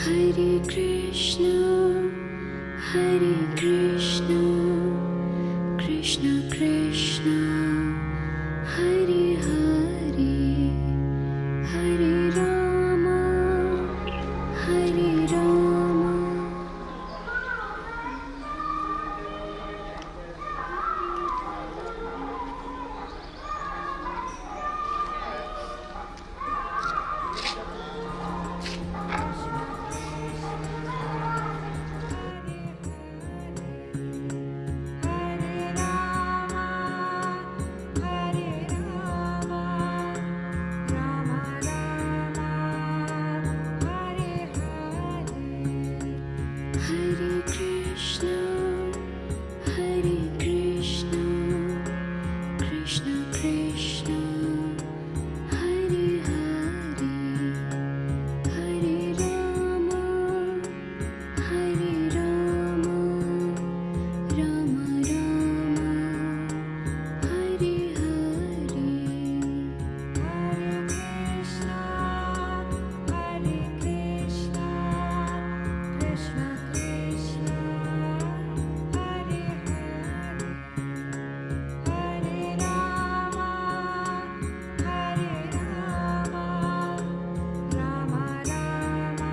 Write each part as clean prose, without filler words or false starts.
Hare Krishna, Krishna Krishna, Hare Hare, Hare Rama, Hare Rama. Hare Krishna, Krishna Krishna, Hare Hare, Hare Rama, Hare Rama, Rama Rama, Hare Hare. Hare Krishna, Krishna Krishna, Hare Hare, Hare Rama, Hare Rama, Rama Rama,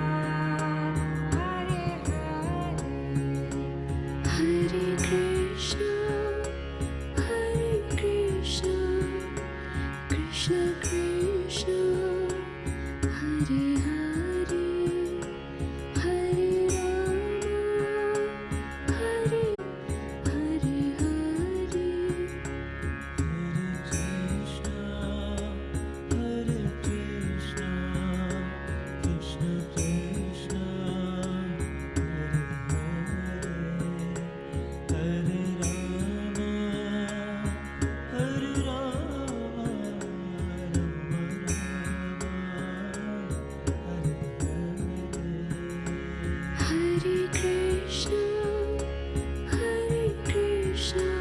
Hare Hare. Hare Krishna, Krishna Krishna, Hare Hare, Hare Rama, Hare Hare. Hare Krishna,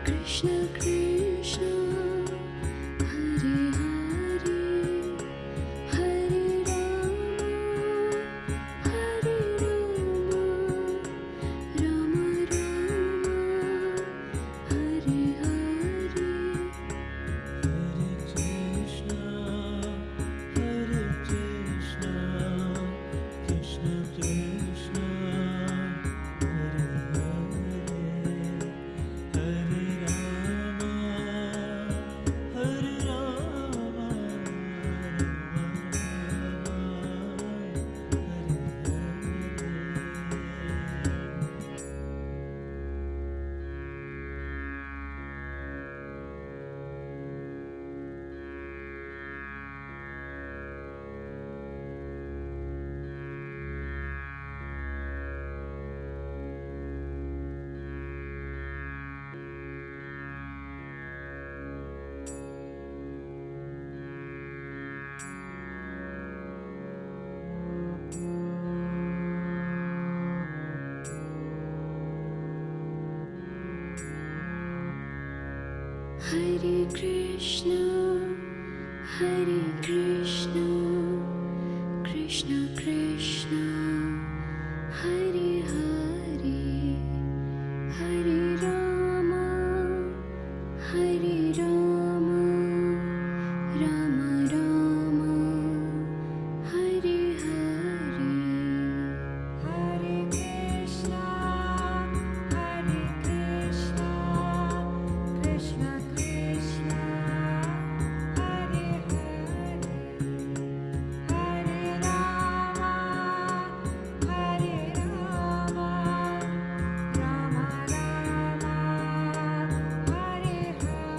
Krishna Krishna, Hare Hare, Hare Rama, Hare Rama, Rama Rama, Hare Hare. Hare Krishna, Krishna Krishna, Hare Hare, Hare Rama, Hare Rama, Rama Rama, Hare Hare. Hare Krishna, Krishna Krishna, Hare Hare, Hare Rama, Hare Rama, Rama Rama, Hare Hare.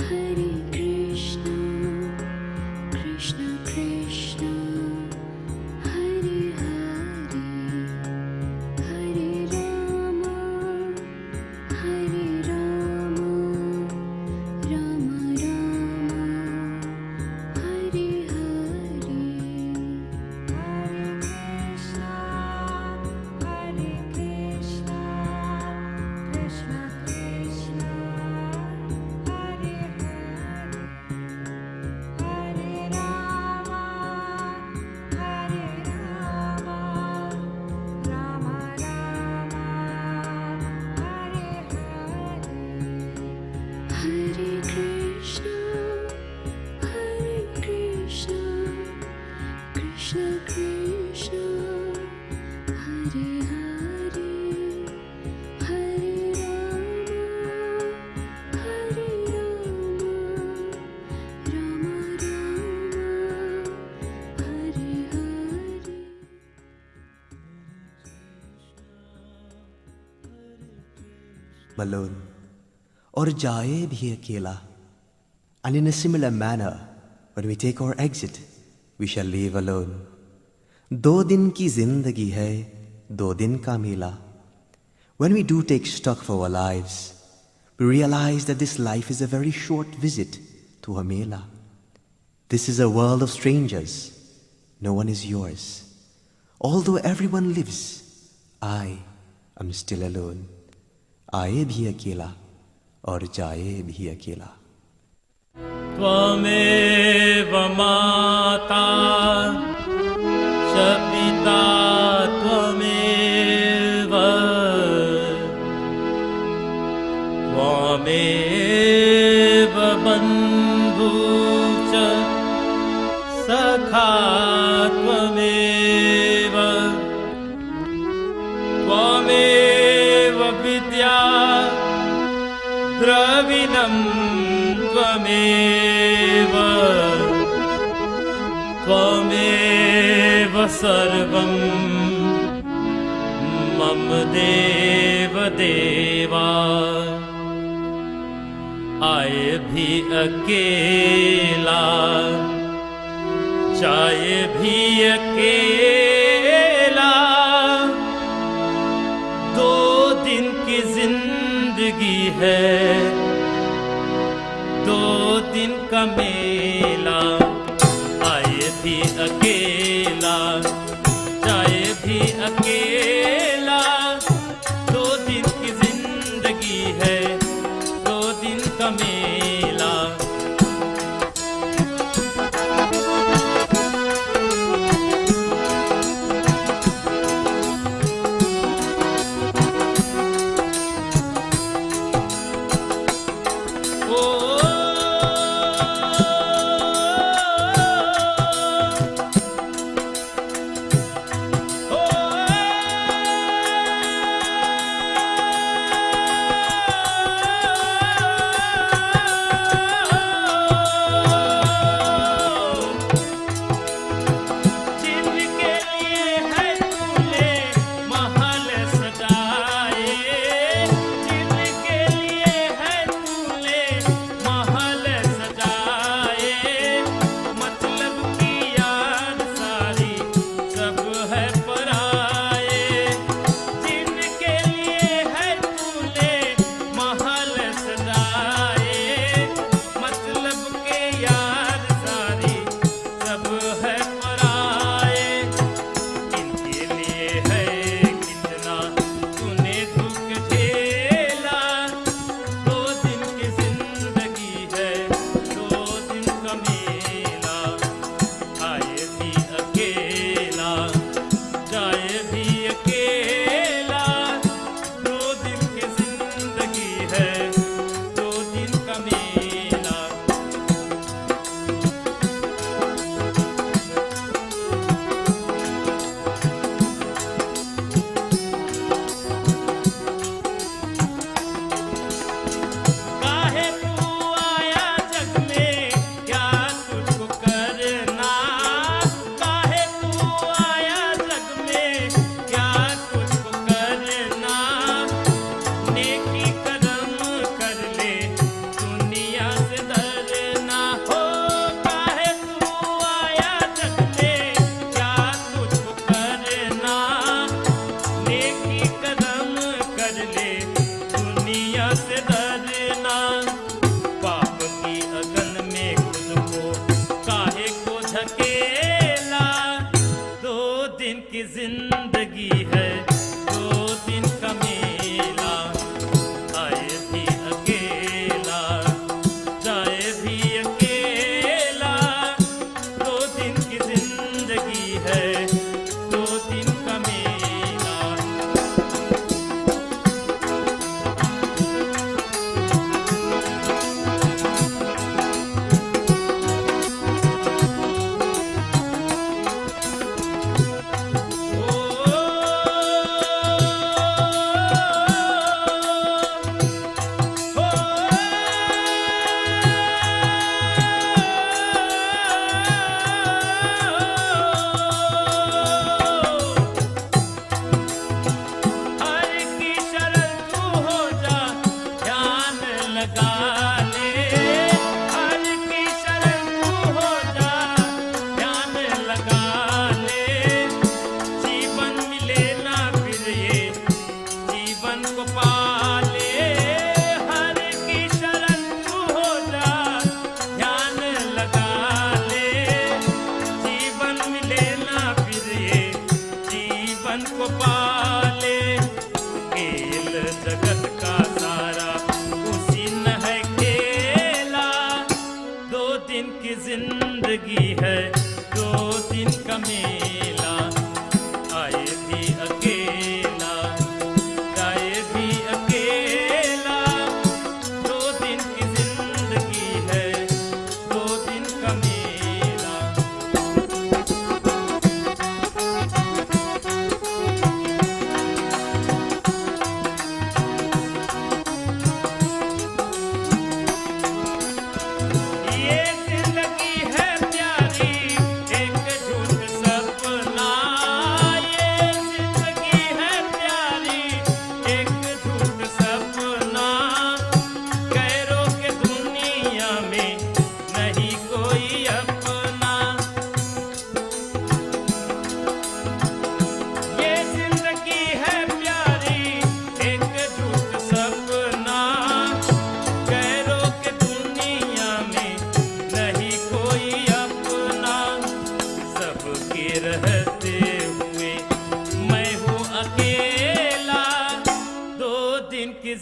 Hare Krishna, Krishna Krishna, Hare Hare, Hare Rama, Hare Rama, Rama Rama, Hare Hare. Hare Krishna, Krishna Krishna, alone, और जाए भी अकेला. And in a similar manner, when we take our exit, we shall leave alone. 2 दिन की जिंदगी है, 2 दिन का मेला. When we do take stock of our lives, we realize that this life is a very short visit to a mela. This is a world of strangers. No one is yours. Although everyone lives, I am still alone. आए भी अकेला और जाए भी अकेला. त्वमेव माता च पिता त्वमेव, त्वमेव बन्धु च सखा त्वमेव, त्वमेव विद्या द्रविणं त्वमेव, त्वमेव सर्वं मम देव देवा. आए भी अकेला, जाए भी अकेला. 2 दिन की जिंदगी है, 2 दिन का मेला. आए भी अकेला, जाए भी अकेला. 2 दिन की जिंदगी है, 2 दिन का मेला.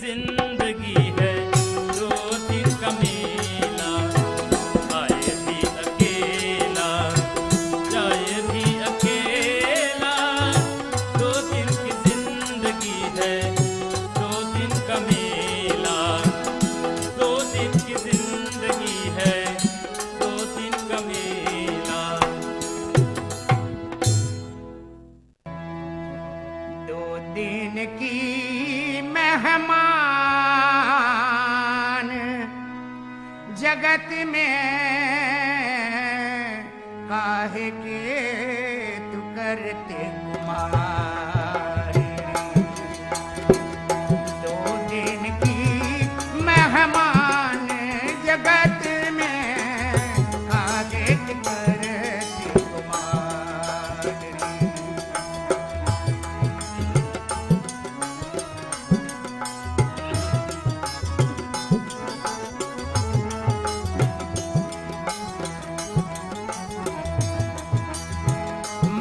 जिंदगी है, दो दिन का मेला, आए भी अकेला, जाए भी अकेला, दो दिन की जिंदगी है, दो दिन का मेला, दो दिन की जिंदगी है, दो दिन का मेला। दो दिन की मेहमान जगत में काहे के तू करते गुमान। दो दिन की मेहमान जगत में काहे के करते गुमान।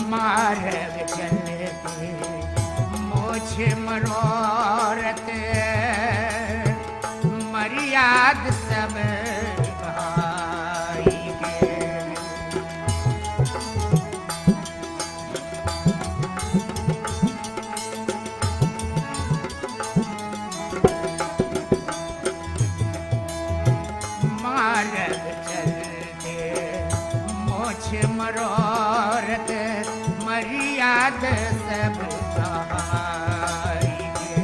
मार्ग चलते मोछ मरोरत मर्याद सब भाई के। मार्ग चलते मोछ मरोरत मर्याद सब सहाय के।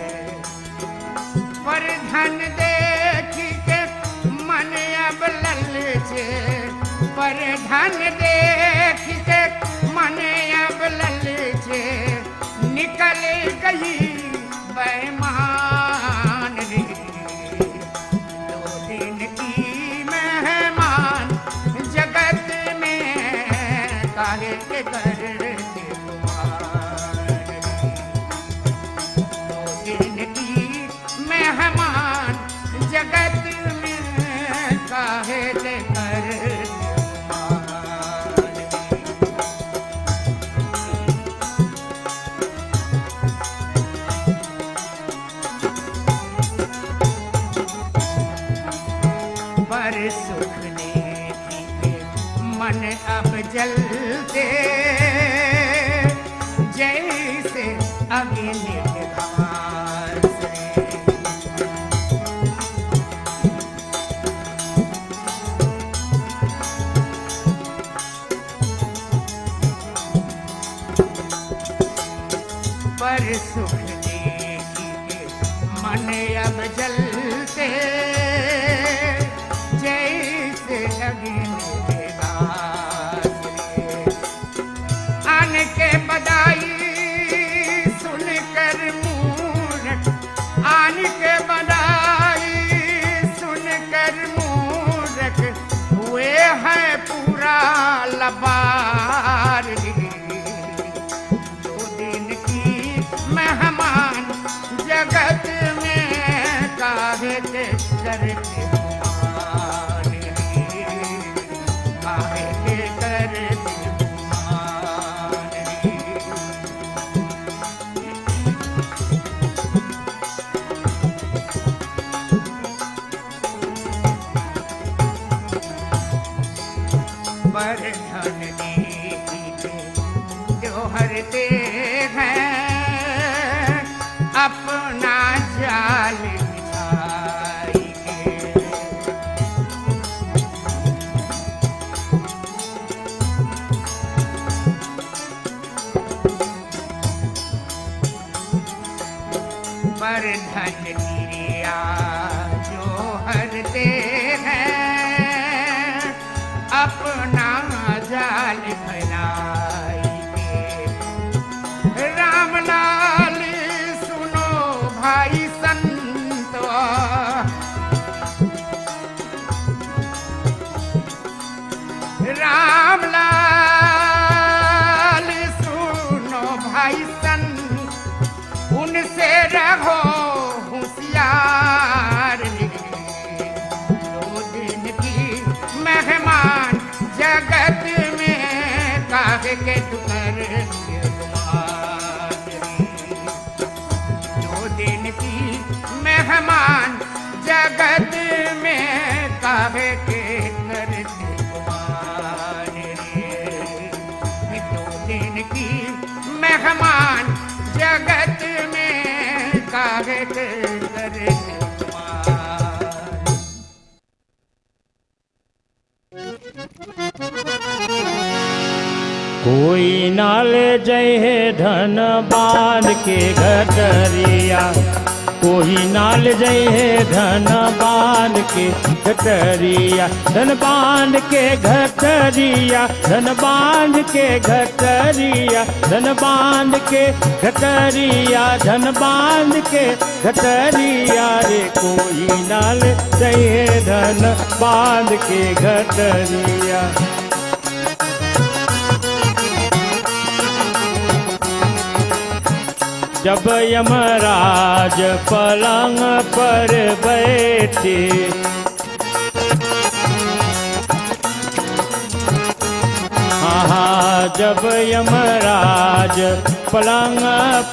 पर धन देख के मन अब ललचे, पर धन देख के मन अब ललचे, निकल गई बेईमान रे। दो दिन की मेहमान जगत में काहे के करते गुमान। दो दिन की मेहमान जगत में काहे के करते गुमान। पर सुख देखी के मन अब जलते, जैसे अग्नि के भार से। पर सुख देखी के मन अब जलते, जैसे अग्नि के भार से। आन के बधाई सुनकर मूरख, आन के बधाई सुनकर मूरख हुए हैं पूरा लबार। दो दिन की मेहमान जगत में काहे के करते गुमान रे, काहे के करते गुमान रे। पर धन देखी के जोहरते हैं, अपना जाल बिछाई के। कोई नाल जय है धन बांध के घटरिया, कोई नाल जय है धन बांध के घटरिया, धन बांध के घटरिया, धन बांध के घटरिया, धन बांध के घटरिया, धन बांध के घटरिया रे। कोई नाल जय है धन बांध के घटरिया। जब यमराज पलंग पर बैठे, हाँ जब यमराज पलंग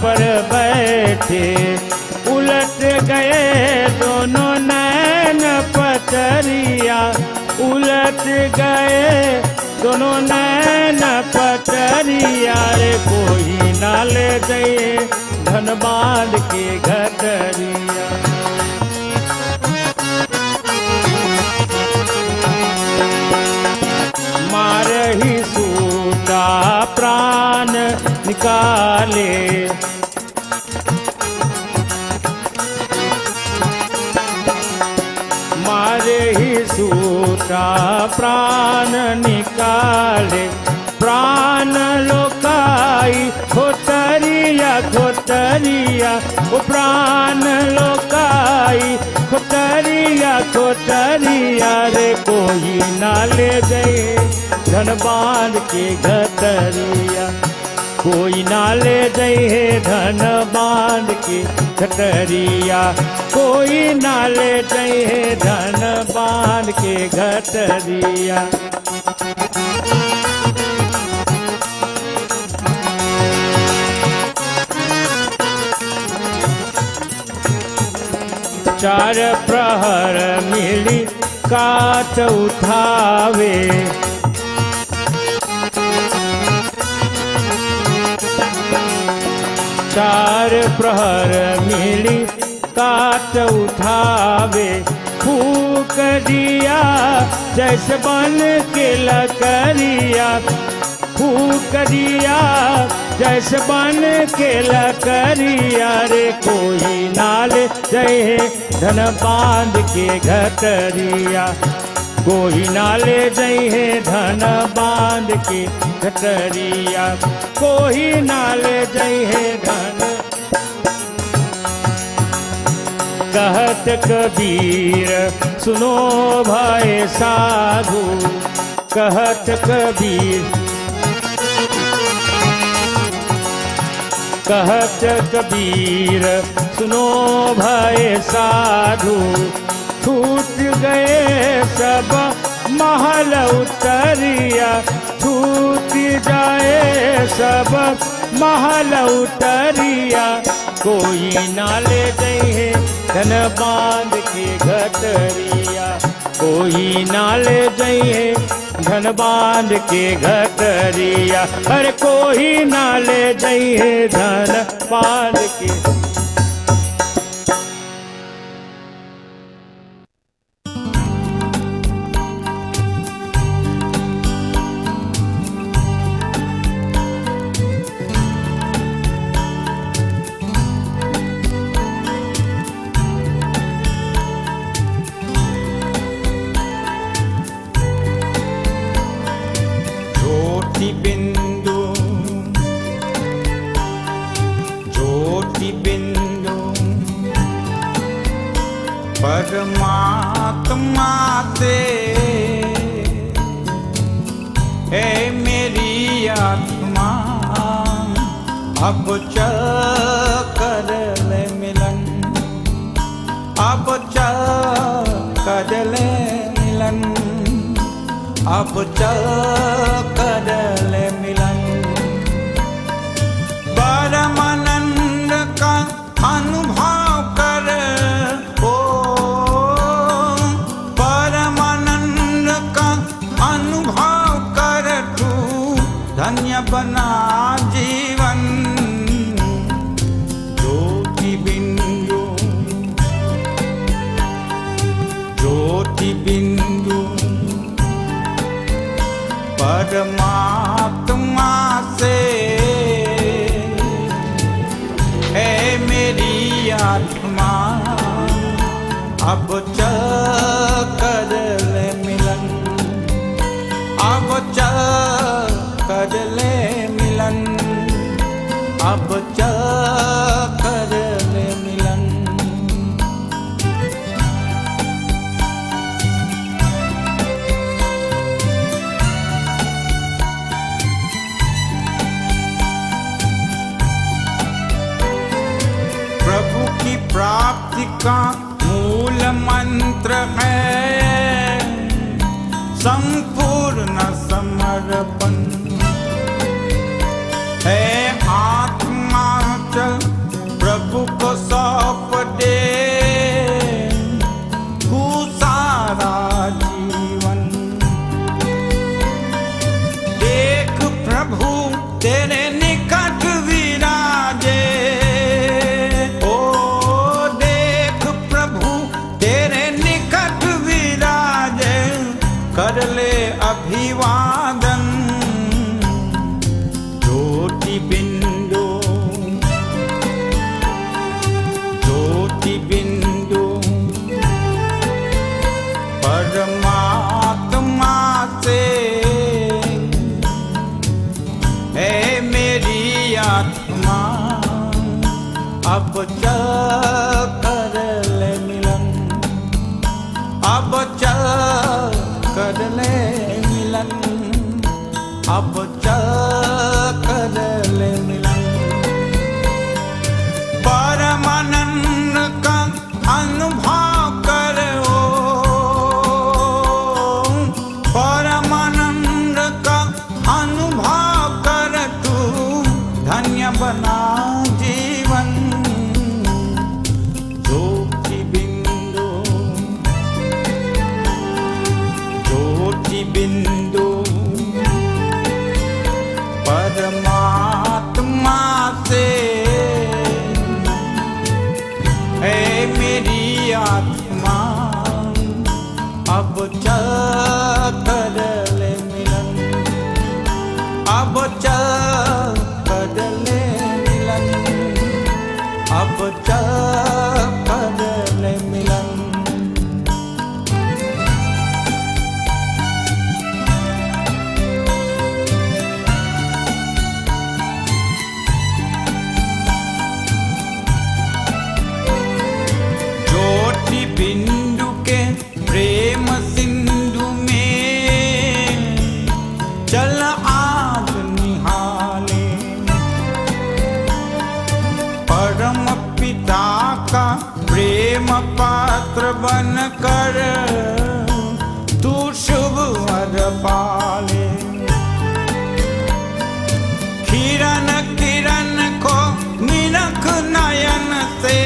पर बैठे, उलट गए दोनों नैन पचरिया, उलट गए दोनों नैन पचरिया रे। कोई नाल जय धन बांध के घटरिया। मारही सूता प्राण निकाले, मारही सूता प्राण निकाले, प्राण लोकाई खोटरिया खोटरिया, ओ प्राण लोकाई खोटरिया खोटरिया रे। कोई नाले गए धन बांध के घटरिया, कोई नाले गए धन बांध के घटरिया, कोई नाले गए धन बांध के घटरिया। चार प्रहर मिली काट उठावे, चार प्रहर मिली काट उठावे, फूक दिया जैसे बन के लकड़िया, फूक दिया जैसे बन के लकड़िया रे। कोई नाल जय धन बांध के घटरिया, कोई नाले जय धन बांध के घटरिया, कोई नाले जय धन। कहत कबीर सुनो भाई साधु, कहत कबीर, कहत कबीर सुनो भाई साधु, छूट गए सब महल उतरिया, छूट जाए सब महल उतरिया। कोई नाले जय धन बांध के घटरिया, कोई नाले जय धन बांध के घटरिया, अरे कोई नाले जय धन बांध के। परमात्मा से है मेरी आत्मा, अब चल कर ले मिलन, अब चल कर ले मिलन, अब चल कर ले मिलन। परमानंद का अनुभव कर, ओ परमानंद का अनुभव कर, तू धन्य बना जीवन। ज्योति बिंदु, ज्योति बिंदु परमात्मा अब चल कर ले मिलन, अब चल कर ले मिलन, अब चल कर ले मिलन। प्रभु की प्राप्ति का मूल मंत्र है संपूर्ण समर्पण, है आत्मा चल प्रभु को सौंप दे तू सारा जीवन। देख प्रभु तेरे निकट विराजे, कर ले अभिवादन। ज्योति बिंदु, ज्योति बिंदु परमात्मा से है मेरी आत्मा, अब चल कर ले मिलन, अब चल कर ले मिलन, अब चल कर ले मिलन। परमानंद का अनुभव करो, परमानंद का अनुभव कर तू धन्य बना जीवन। ज्योति बिंदु, ज्योति बिंदु परमात्मा से है मेरी आत्मा, अब चल कर ले मिलन, अब चल कर ले मिलन, अब चल कर ले मिलन। बिंदु के प्रेम सिंधु में चल आज निहाले, परम पिता का प्रेम पात्र बन कर तू शुभ वर पाले। किरण किरण को निरख नयन से,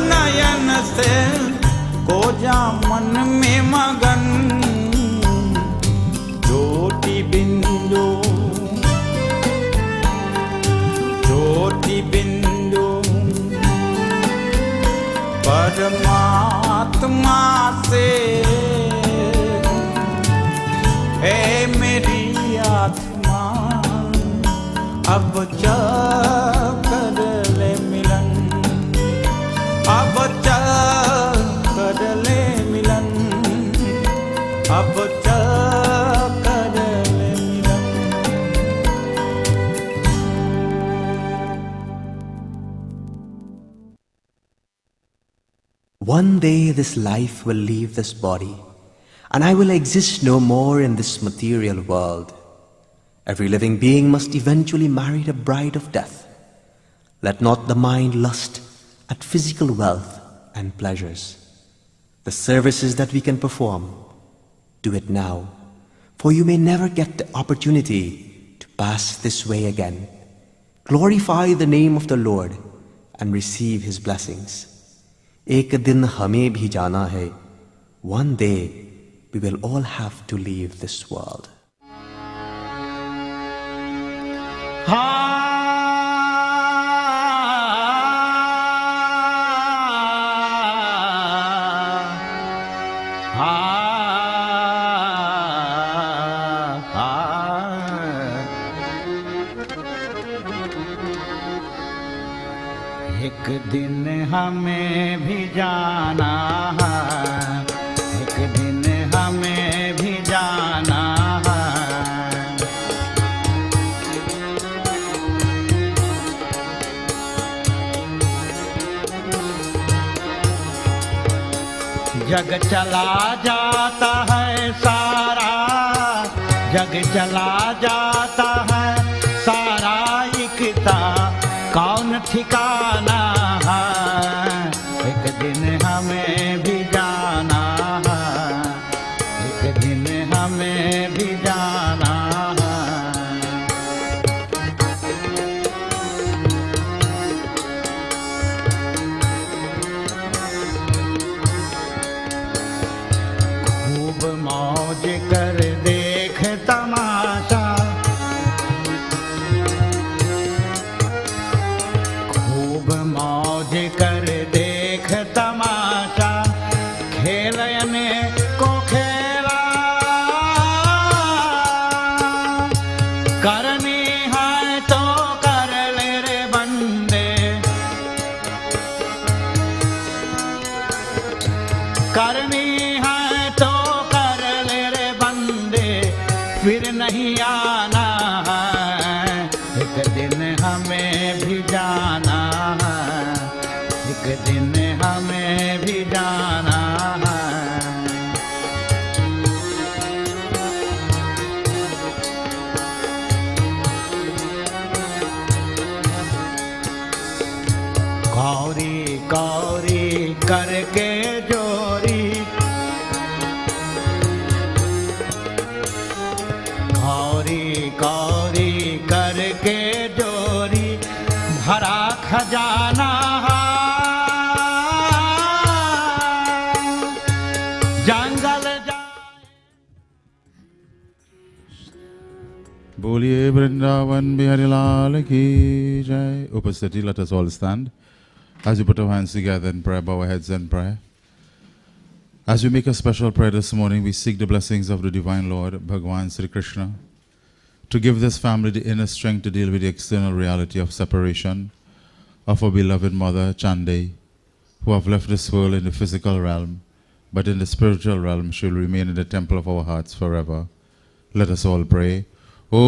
नयन से को जा मन में मगन। ज्योति बिंदु, ज्योति बिंदु परमात्मा से है मेरी आत्मा, अब चल कर ले मिलन, अब चल कर ले मिलन, अब चल कर ले मिलन। One day this life will leave this body, and I will exist no more in this material world. Every living being must eventually marry the bride of death. Let not the mind lust at physical wealth and pleasures. The services that we can perform, do it now, for you may never get the opportunity to pass this way again. Glorify the name of the Lord and receive His blessings. एक दिन हमें भी जाना है. One day we will all have to leave this world. एक दिन हमें भी जाना है, एक दिन हमें भी जाना है। जग चला जाता है सारा, जग चला जाता है सारा, इकता कौन ठिकाना है। एक दिन हमें भी जाना है, एक दिन हमें भी जाना है। खूब मौज कर देख तमाशा, मौज कर देख तमाशा, खेलने को खेला करनी है तो कर ले रे बंदे, करनी है तो कर ले रे बंदे, फिर नहीं आना है। एक दिन हमें भी जाना है, एक दिन हमें भी जाना है। कौरी कौरी करके जोरी, कौरी कौरी करके जोरी, भरा खजाना बोलिए वृंदावन बिहारी लाल की जय. Upasthiti, let us all stand. As you put our hands together in prayer, bow our heads and pray. As we make a special prayer this morning, we seek the blessings of the Divine Lord, Bhagavan Sri Krishna, to give this family the inner strength to deal with the external reality of separation of our beloved mother, Chandia, who have left this world in the physical realm, but in the spiritual realm she will remain in the temple of our hearts forever. Let us all pray. Om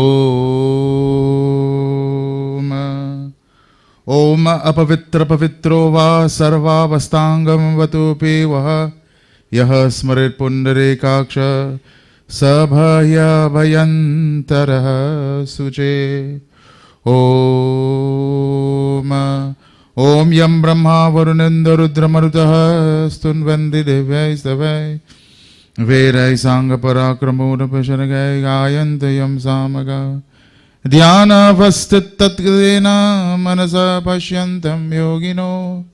Om apavitra pavitro va sarvavastangam vatupi vaha yaha smarit pundarekaksha sabhaya bhayantarah suche. Om Om yam brahma varunendra rudra marutah stunvandi devyaistavai Vedai sangha parakramona pasanagai gayantayam samaga dhyana vastit tatgadena manasa pashyantam yogino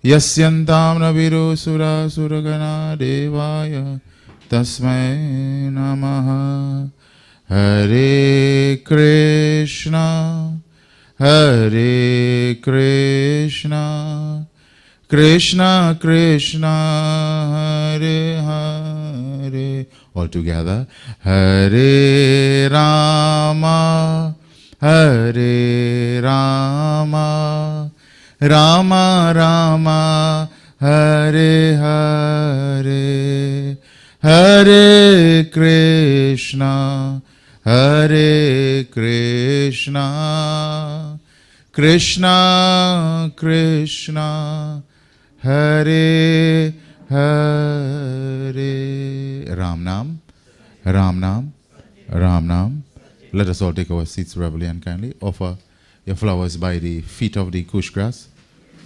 yasyantam naviru sura suragana devaya tasmai namaha. Hare Krishna Hare Krishna Krishna Krishna Hare Hare. All together. Hare Rama Hare Rama Rama Rama Hare Hare. Hare Krishna Hare Krishna Krishna Krishna Hare Hare. Ram Nam, Ram Nam, Ram Nam. Let us all take our seats reverently and kindly. Offer your flowers by the feet of the kush grass.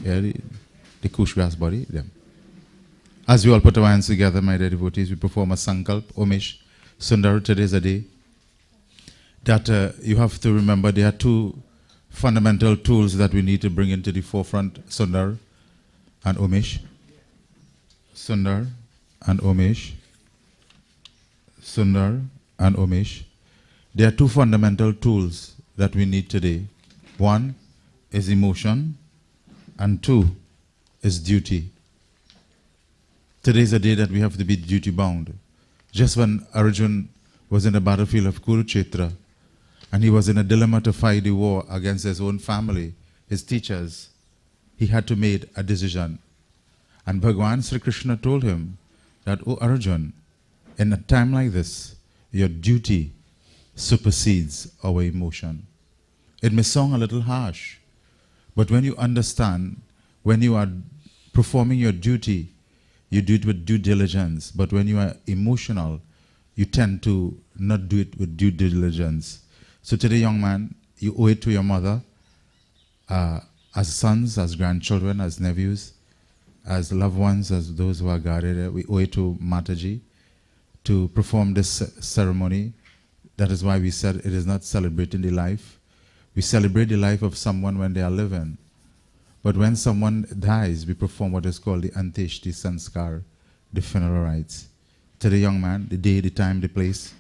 Yeah, the kush grass body. Them. As we all put our hands together, my dear devotees, we perform a Sankalp, Omesh, Sundar. Today is a day that you have to remember there are two fundamental tools that we need to bring into the forefront, Sundar and Omesh. Sundar and Omesh. Sundar and Omesh. There are two fundamental tools that we need today. One is emotion, and two is duty. Today is a day that we have to be duty bound. Just when Arjun was in the battlefield of Kurukshetra, and he was in a dilemma to fight the war against his own family, his teachers, he had to make a decision. And Bhagwan Sri Krishna told him that, "Oh Arjun, in a time like this, your duty supersedes our emotion." It may sound a little harsh, but when you understand, when you are performing your duty, you do it with due diligence. But when you are emotional, you tend to not do it with due diligence. So today, young man, you owe it to your mother, as sons, as grandchildren, as nephews, as loved ones, as those who are guarded. We owe it to Mataji to perform this ceremony. That is why we said it is not celebrating the life. We celebrate the life of someone when they are living. But when someone dies, we perform what is called the Anteshti Sanskar, the funeral rites. Today, young man, the day, the time, the place,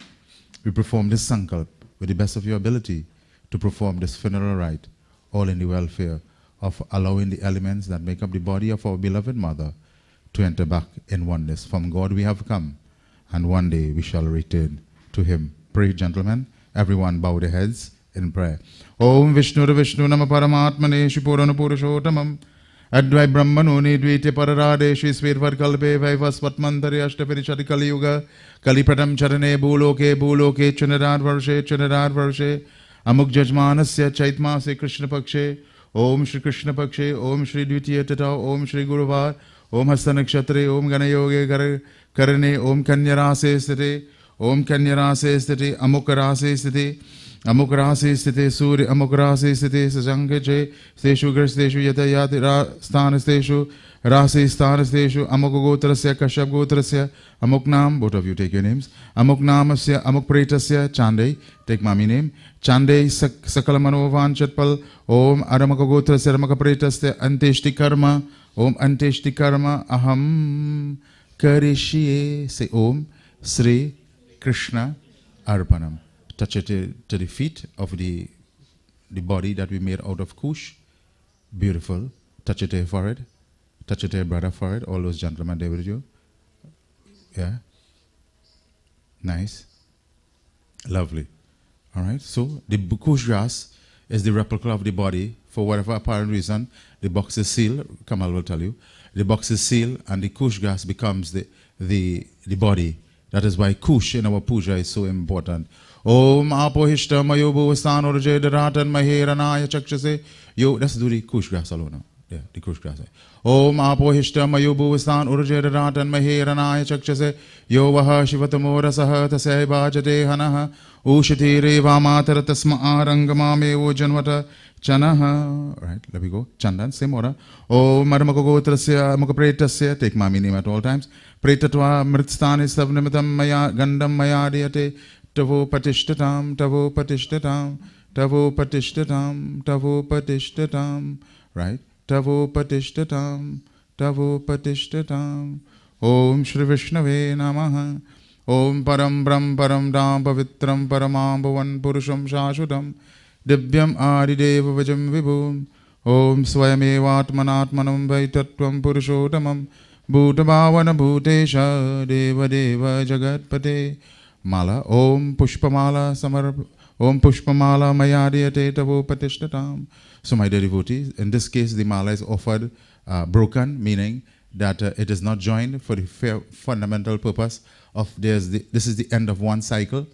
we perform this Sankalp with the best of your ability to perform this funeral rite, all in the welfare of allowing the elements that make up the body of our beloved mother to enter back in oneness. From God we have come, and one day we shall return to Him. Pray, gentlemen. Everyone bow their heads in prayer. Om Vishnu Vishnu Nama Paramatmane Shipurana Purushotamam Advai Brahmano Nidvite Pararade Shri Svirvar Kalpe Vaivasvatmantari Ashtapirishati Kali Yuga Kali Pratam Charane Bhuloke Bhuloke Chunarad Varshe Amuk Jajmanasya Chaitma Se Krishna Pakshe Om Shri Krishna Pakshe Om Shri Dvitiya Tata Om Shri Guruvar Om Hastanakshatre Om Ganayoge Karane Om Kanyarase Sthite Om Kanyarase Sthite Amukarase Sthite Amukrasi sthite Surya Amukrasi sthite Sajangache Steshu Grasteshu Yatayati Stanasteshu Rasi Stanasteshu Amukogotrasya Kashyap Gotrasya Amuknam, both of you take your names. Amuknamasya Amukpretasya Chande, take mommy name. Chande Sakalamano Vanchatpal Om Aramakogotrasya Ramakapretasya Anteshti Karma Om Anteshti Karma Aham Karishye. Say Om Sri Krishna Arpanam. Touch it to the feet of the body that we made out of kush. Beautiful. Touch it to your forehead. Touch it to your brother forehead. All those gentlemen there with you. Yeah. Nice. Lovely. All right. So the kush grass is the replica of the body. For whatever apparent reason, the box is sealed. Kamal will tell you. The box is sealed and the kush grass becomes the body. That is why kush in our puja is so important. Om Apohishta Mayobu Stan Orje Daratan Maheranaya Chakshase. Yo, let's do the kush grass alone. Yeah, the kush grass. Om Apohishta Mayobu Stan Orje Daratan Maheranaya Chakshase. Yo Vaha Shivatamora Saha Tasai Bajate Hanaha. Ushati Reva Matara Tasma Arangamame Ojanwata Chanaha. Right, let me go. Chandan, same order. Om Madamakogotrasya Mukapretasya. Take mommy name at all times. Pretatva Mritstani Savnimitam Maya Gandam Maya Diate. Tavo patishtatam, tavo patishtatam, tavo patishtatam, tavo patishtatam. Right? Tavo patishtatam, tavo patishtatam. Om Shri Vishnave Namaha. Om Param Brahm Param Dham Pavitram Paramam Bhavan Purusham Shashudam Divyam Adideva Vajam Vibhum. Om Swayamevatmanatmanam Vaitatvam Purushotamam Bhutavavana Bhutesha Deva Deva Jagatpate. Mala Om Pushpamala Samarap Om Pushpamala Mayadiyate Tavo Patishtatam. So my dear devotees, in this case the mala is offered broken, meaning that it is not joined for the fundamental purpose of this is the end of one cycle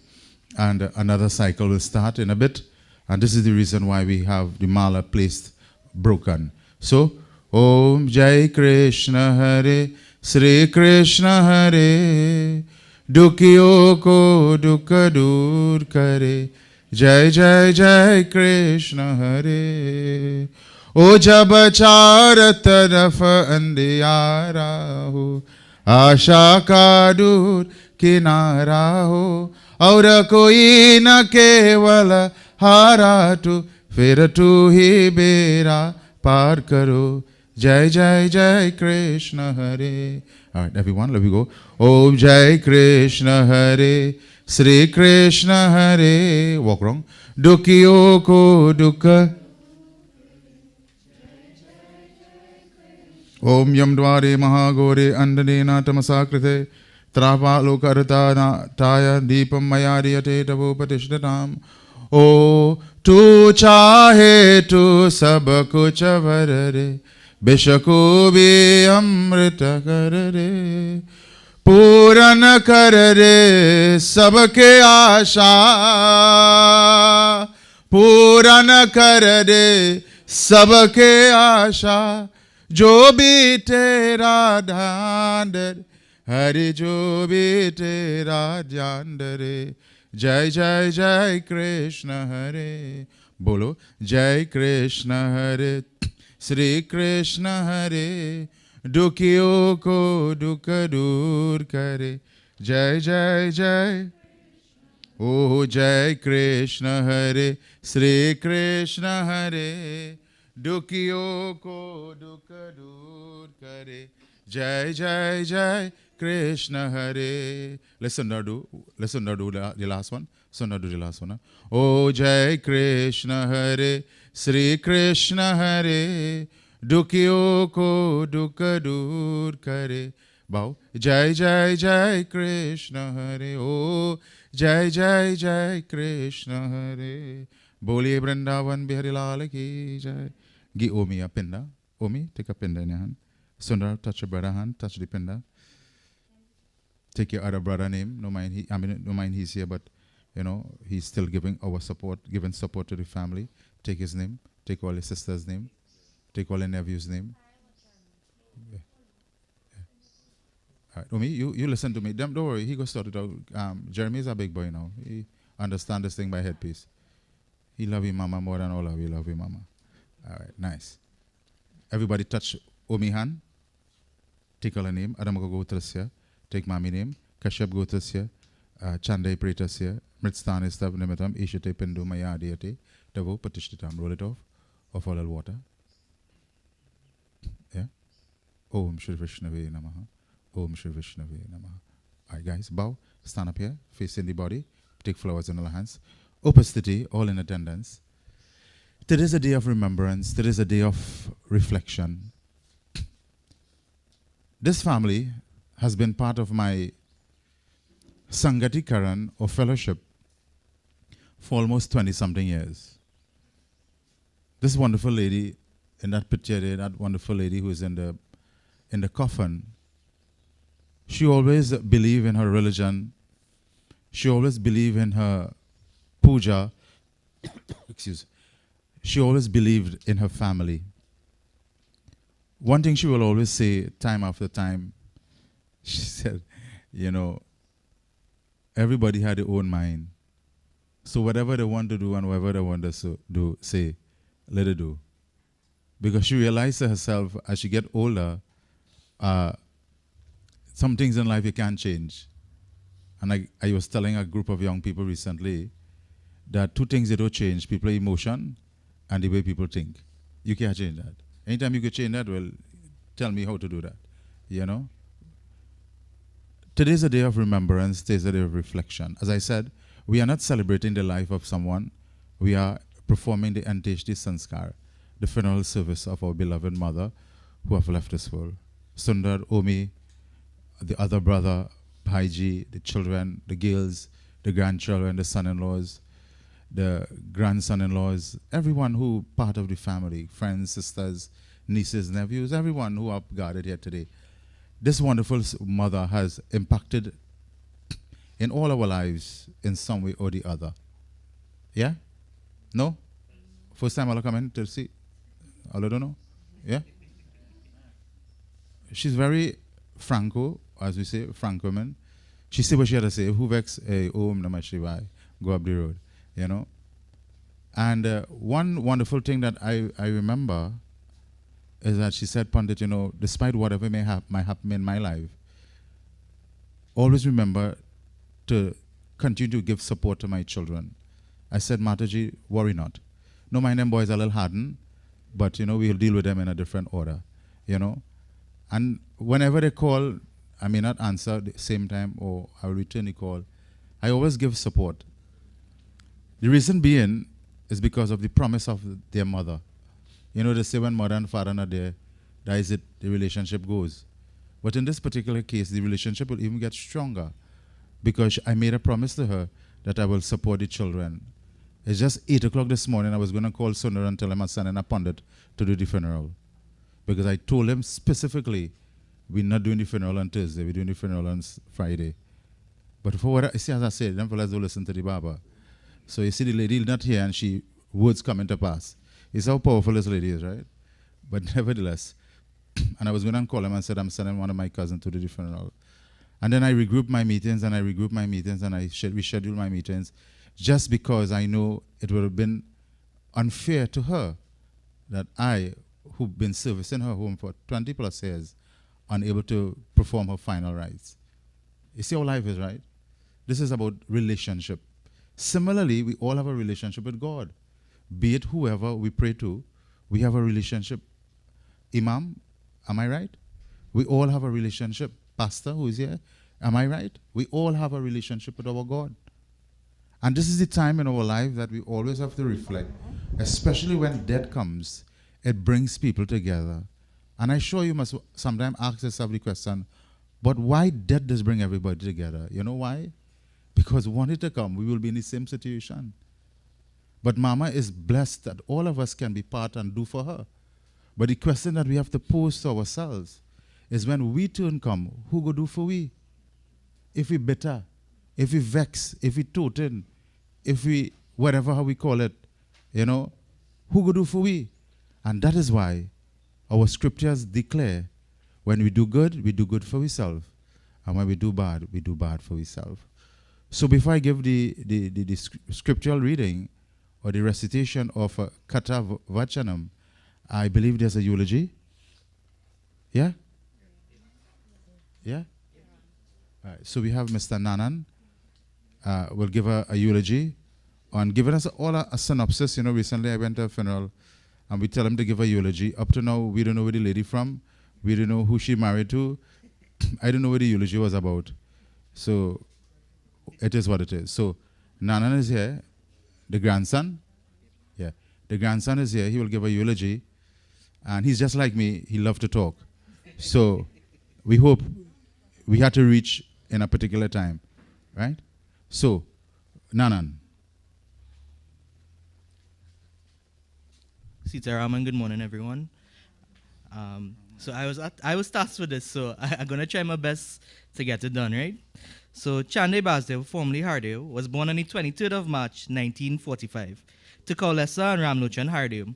and another cycle will start in a bit, and this is the reason why we have the mala placed broken. So Om Jai Krishna Hare Sri Krishna Hare Dukhiyo ko dukha dur kare. Jai Jai Jai Krishna Hare. O jab char taraf andiyara ho आशा का दूर किनारा हो और कोई न केवल हारा तू, फिर तू ही बेरा पार करो. Jai Jai Jai Krishna Hare. All right, everyone, let me go. Om Jai Krishna Hare, Sri Krishna Hare. Walk wrong. Dukhiyo ko dukha. Om Yam Dware Mahagore Andadena Tamasakrite. Trava Lokarata Taya Deepam Mayariyate Tavo Patishtatam. O tu chahe tu sab kuch varare. Bishako be amrita karare, puran karare sabke Asha, puran karare sabke आशा, जो भी तेरा ध्यान धरे, हरि जो भी तेरा ध्यान धरे. जय जय जय कृष्ण हरे. बोलो जय कृष्ण हरे. Sri Krishna Hare, Dukhiyo ko dukha dur kare. Jai Jai Jai. Oh Jai Krishna Hare, Sri Krishna Hare, Dukhiyo ko dukha dur kare. Jai Jai Jai Krishna Hare. Listen now do the last one. So now do the last one. Oh Jai Krishna Hare, Sri Krishna Hare, Dukhiyo ko dukha dur kare. Bow. Jai Jai Jai Krishna Hare. Oh Jai Jai Jai Krishna Hare. Boliye Vrindavan Bihari Lal ki Jai. Give Omi a pinda. Omi, take a pinda in your hand. Sundar, touch your brother hand. Touch the pinda. Take your other brother name. No mind he's here, but you know he's still giving support to the family. Take his name. Take all his sister's name. Take all your nephew's name. Yeah. Yeah. All right. Omi, you listen to me. Don't worry. He go sort it out. Jeremy is a big boy now. He understands this thing by headpiece. He love his mama more than all of you love your mama. All right. Nice. Everybody touch Omi hand. Take all her name. Adamaka Gotrasya. Take Mami name. Kashyap Gotrasya. Chandia Basdeo. Mritsthane Stav Nimitam. Ishate Pindu Maya Adiyate. Tavo Patishtitam. Roll it off. Of all water. Yeah. Om Shri Vishnave Namaha. Om Shri Vishnave Namaha. Alright guys, bow. Stand up here. Facing the body. Take flowers in all hands. Upasthiti, all in attendance. Today is a day of remembrance. Today is a day of reflection. This family has been part of my Sangati Karan or fellowship for almost 20-something years. This wonderful lady in that picture there, that wonderful lady who is in the coffin, she always believed in her religion. She always believed in her puja. Excuse. She always believed in her family. One thing she will always say time after time, she said, you know, everybody had their own mind. So whatever they want to do and whatever they want to do, say, let it do. Because she realized herself as she get older, some things in life you can't change. And I was telling a group of young people recently that two things they don't change, people's emotion and the way people think. You can't change that. Anytime you can change that, well, tell me how to do that, you know? Today's a day of remembrance, today's a day of reflection. As I said, we are not celebrating the life of someone, we are performing the Anteshti Sanskar, the funeral service of our beloved mother who have left this world. Sundar, Omi, the other brother, Bhaiji, the children, the girls, the grandchildren, the son-in-laws, the grandson-in-laws, everyone who part of the family, friends, sisters, nieces, nephews, everyone who are gathered here today. This wonderful mother has impacted in all our lives in some way or the other. Yeah? No? First time I'll come in to see? I don't know? Yeah? She's very Franco, as we say, frank woman. She said what she had to say. Who vex? Om Namah Shivaya. Go up the road. You know? And one wonderful thing that I remember is that she said, Pandit, you know, despite whatever might happen in my life, always remember to continue to give support to my children. I said, Mataji, worry not. No, my them boys are a little hardened, but we'll deal with them in a different order, And whenever they call, I may not answer at the same time, or I will return the call. I always give support. The reason being is because of the promise of their mother. They say when mother and father are not there, that is it, the relationship goes. But in this particular case, the relationship will even get stronger because I made a promise to her that I will support the children. It's just 8 o'clock this morning. I was going to call Sundar and tell him I'm sending a pundit to do the funeral. Because I told him specifically, we're not doing the funeral on Thursday, we're doing the funeral on Friday. But for what as I said, them fellas don't listen to the Baba. So you see the lady not here and she words coming to pass. It's how powerful this lady is, right? But nevertheless, and I was going to call him and said, I'm sending one of my cousins to the funeral. And then I regrouped my meetings and I rescheduled my meetings just because I know it would have been unfair to her that I, who've been servicing her home for 20 plus years, unable to perform her final rites. You see how life is, right? This is about relationship. Similarly, we all have a relationship with God. Be it whoever we pray to, we have a relationship. Imam, am I right? We all have a relationship. Pastor, who is here, am I right? We all have a relationship with our God. And this is the time in our life that we always have to reflect, especially when death comes, it brings people together. And I'm sure you must sometimes ask yourself the question, but why death does bring everybody together? You know why? Because one day to come, we will be in the same situation. But Mama is blessed that all of us can be part and do for her. But the question that we have to pose to ourselves is when we turn come, who go do for we? If we bitter, if we vex, if we toten, if we, whatever how we call it, who go do for we? And that is why our scriptures declare when we do good for ourselves. And when we do bad for ourselves. So before I give the scriptural reading or the recitation of Katha Vachanam, I believe there's a eulogy. Yeah? Yeah? All right, so we have Mr. Nanan will give a eulogy on giving us all a synopsis. Recently I went to a funeral and we tell him to give a eulogy. Up to now, we don't know where the lady from. We don't know who she married to. I don't know what the eulogy was about. So it is what it is. So Nanan is here, the grandson. Yeah, the grandson is here. He will give a eulogy. And he's just like me. He loves to talk. So we hope we had to reach in a particular time. Right? So, Nanan. Sitaram, good morning, everyone. So I was tasked with this, so I'm gonna try my best to get it done, right? So Chandia Basdeo, formerly Hardeo, was born on the 23rd of March, 1945, to Kaulesa and Ramlochan Hardeo.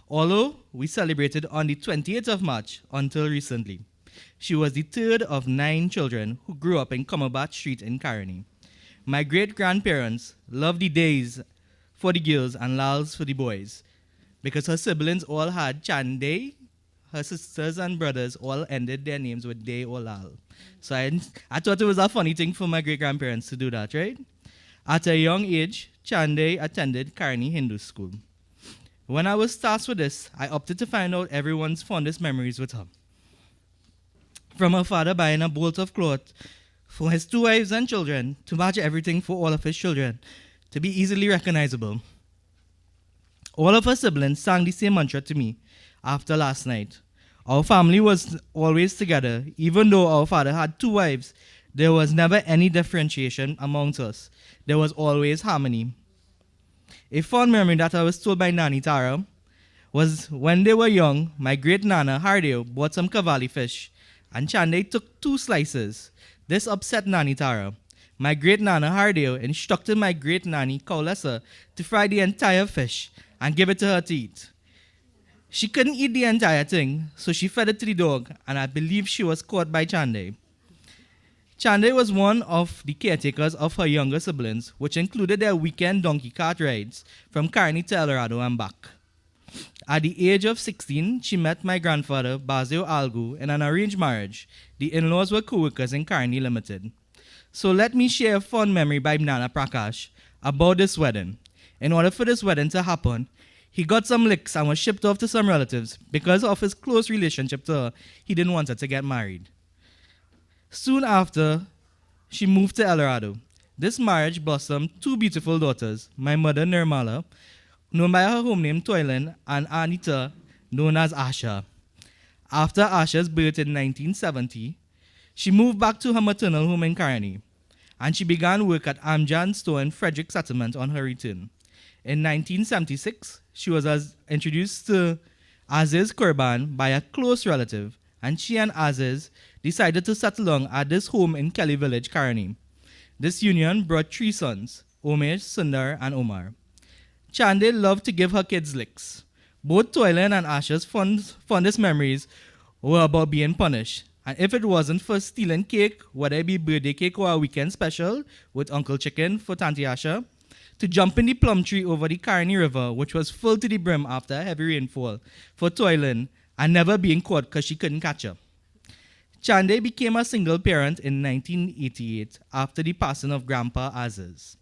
Although we celebrated on the 28th of March until recently. She was the third of 9 children who grew up in Comerbat Street in Caroni. My great-grandparents loved the days for the girls and lals for the boys, because her siblings all had Chanday. Her sisters and brothers all ended their names with Day or Lal. So I thought it was a funny thing for my great-grandparents to do that, right? At a young age, Chanday attended Caroni Hindu School. When I was tasked with this, I opted to find out everyone's fondest memories with her. From her father buying a bolt of cloth for his 2 wives and children to match everything for all of his children to be easily recognizable. All of her siblings sang the same mantra to me after last night. Our family was always together. Even though our father had 2 wives, there was never any differentiation amongst us. There was always harmony. A fond memory that I was told by Nani Tara was when they were young, my great-nana Hardeo bought some cavalli fish, and Chanday took 2 slices. This upset Nani Tara. My great-nana Hardeo instructed my great-nanny Kaulesa to fry the entire fish and give it to her to eat. She couldn't eat the entire thing, so she fed it to the dog, and I believe she was caught by Chanday. Chanday was one of the caretakers of her younger siblings, which included their weekend donkey cart rides from Caroni to El Dorado and back. At the age of 16, she met my grandfather, Basdeo Algu, in an arranged marriage. The in-laws were co-workers in Caroni Limited. So let me share a fond memory by Nana Prakash about this wedding. In order for this wedding to happen, he got some licks and was shipped off to some relatives. Because of his close relationship to her, he didn't want her to get married. Soon after, she moved to El Dorado. This marriage blossomed two beautiful daughters, my mother Nirmala, known by her home name Toylan, and Anita, known as Asha. After Asha's birth in 1970, she moved back to her maternal home in Caroni, and she began work at Amjan store in Frederick Settlement on her return. In 1976, she was introduced to Aziz Kurban by a close relative, and she and Aziz decided to settle down at this home in Kelly Village, Caroni. This union brought three sons, Umesh, Sundar, and Omar. Chandia loved to give her kids licks. Both Toylan and Asha's fondest memories were about being punished. And if it wasn't for stealing cake, whether it be birthday cake or a weekend special with Uncle Chicken for Tanti Asha, to jump in the plum tree over the Caroni River, which was full to the brim after a heavy rainfall, for Toylan, and never being caught because she couldn't catch her. Chandia became a single parent in 1988 after the passing of Grandpa Aziz.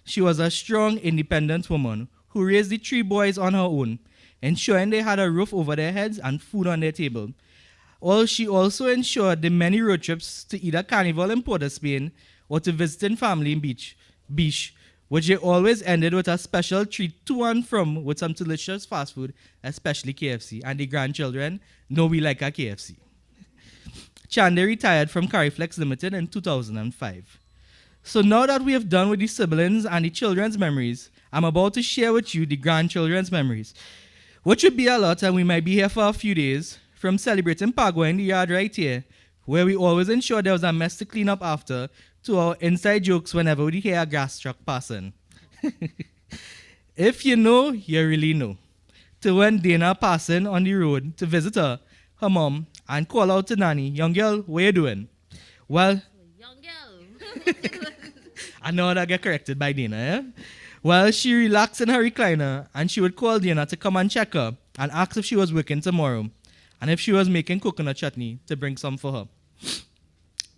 She was a strong, independent woman who raised the three boys on her own, ensuring they had a roof over their heads and food on their table. She also ensured the many road trips to either Carnival in Port of Spain or to visiting family in Beach, which they always ended with a special treat to and from with some delicious fast food, especially KFC. And the grandchildren know we like our KFC. Chandia retired from Cariflex Limited in 2005. So now that we have done with the siblings and the children's memories, I'm about to share with you the grandchildren's memories, which would be a lot, and we might be here for a few days, from celebrating Pagua in the yard right here, where we always ensure there was a mess to clean up after, to our inside jokes whenever we hear a gas truck passing. If you know, you really know. To when Dana passing on the road to visit her mom, and call out to Nanny, young girl, what you doing? Well, Young girl. I know that I get corrected by Dana, eh? Well, she relaxed in her recliner, and she would call Dana to come and check her and ask if she was working tomorrow, and if she was making coconut chutney to bring some for her.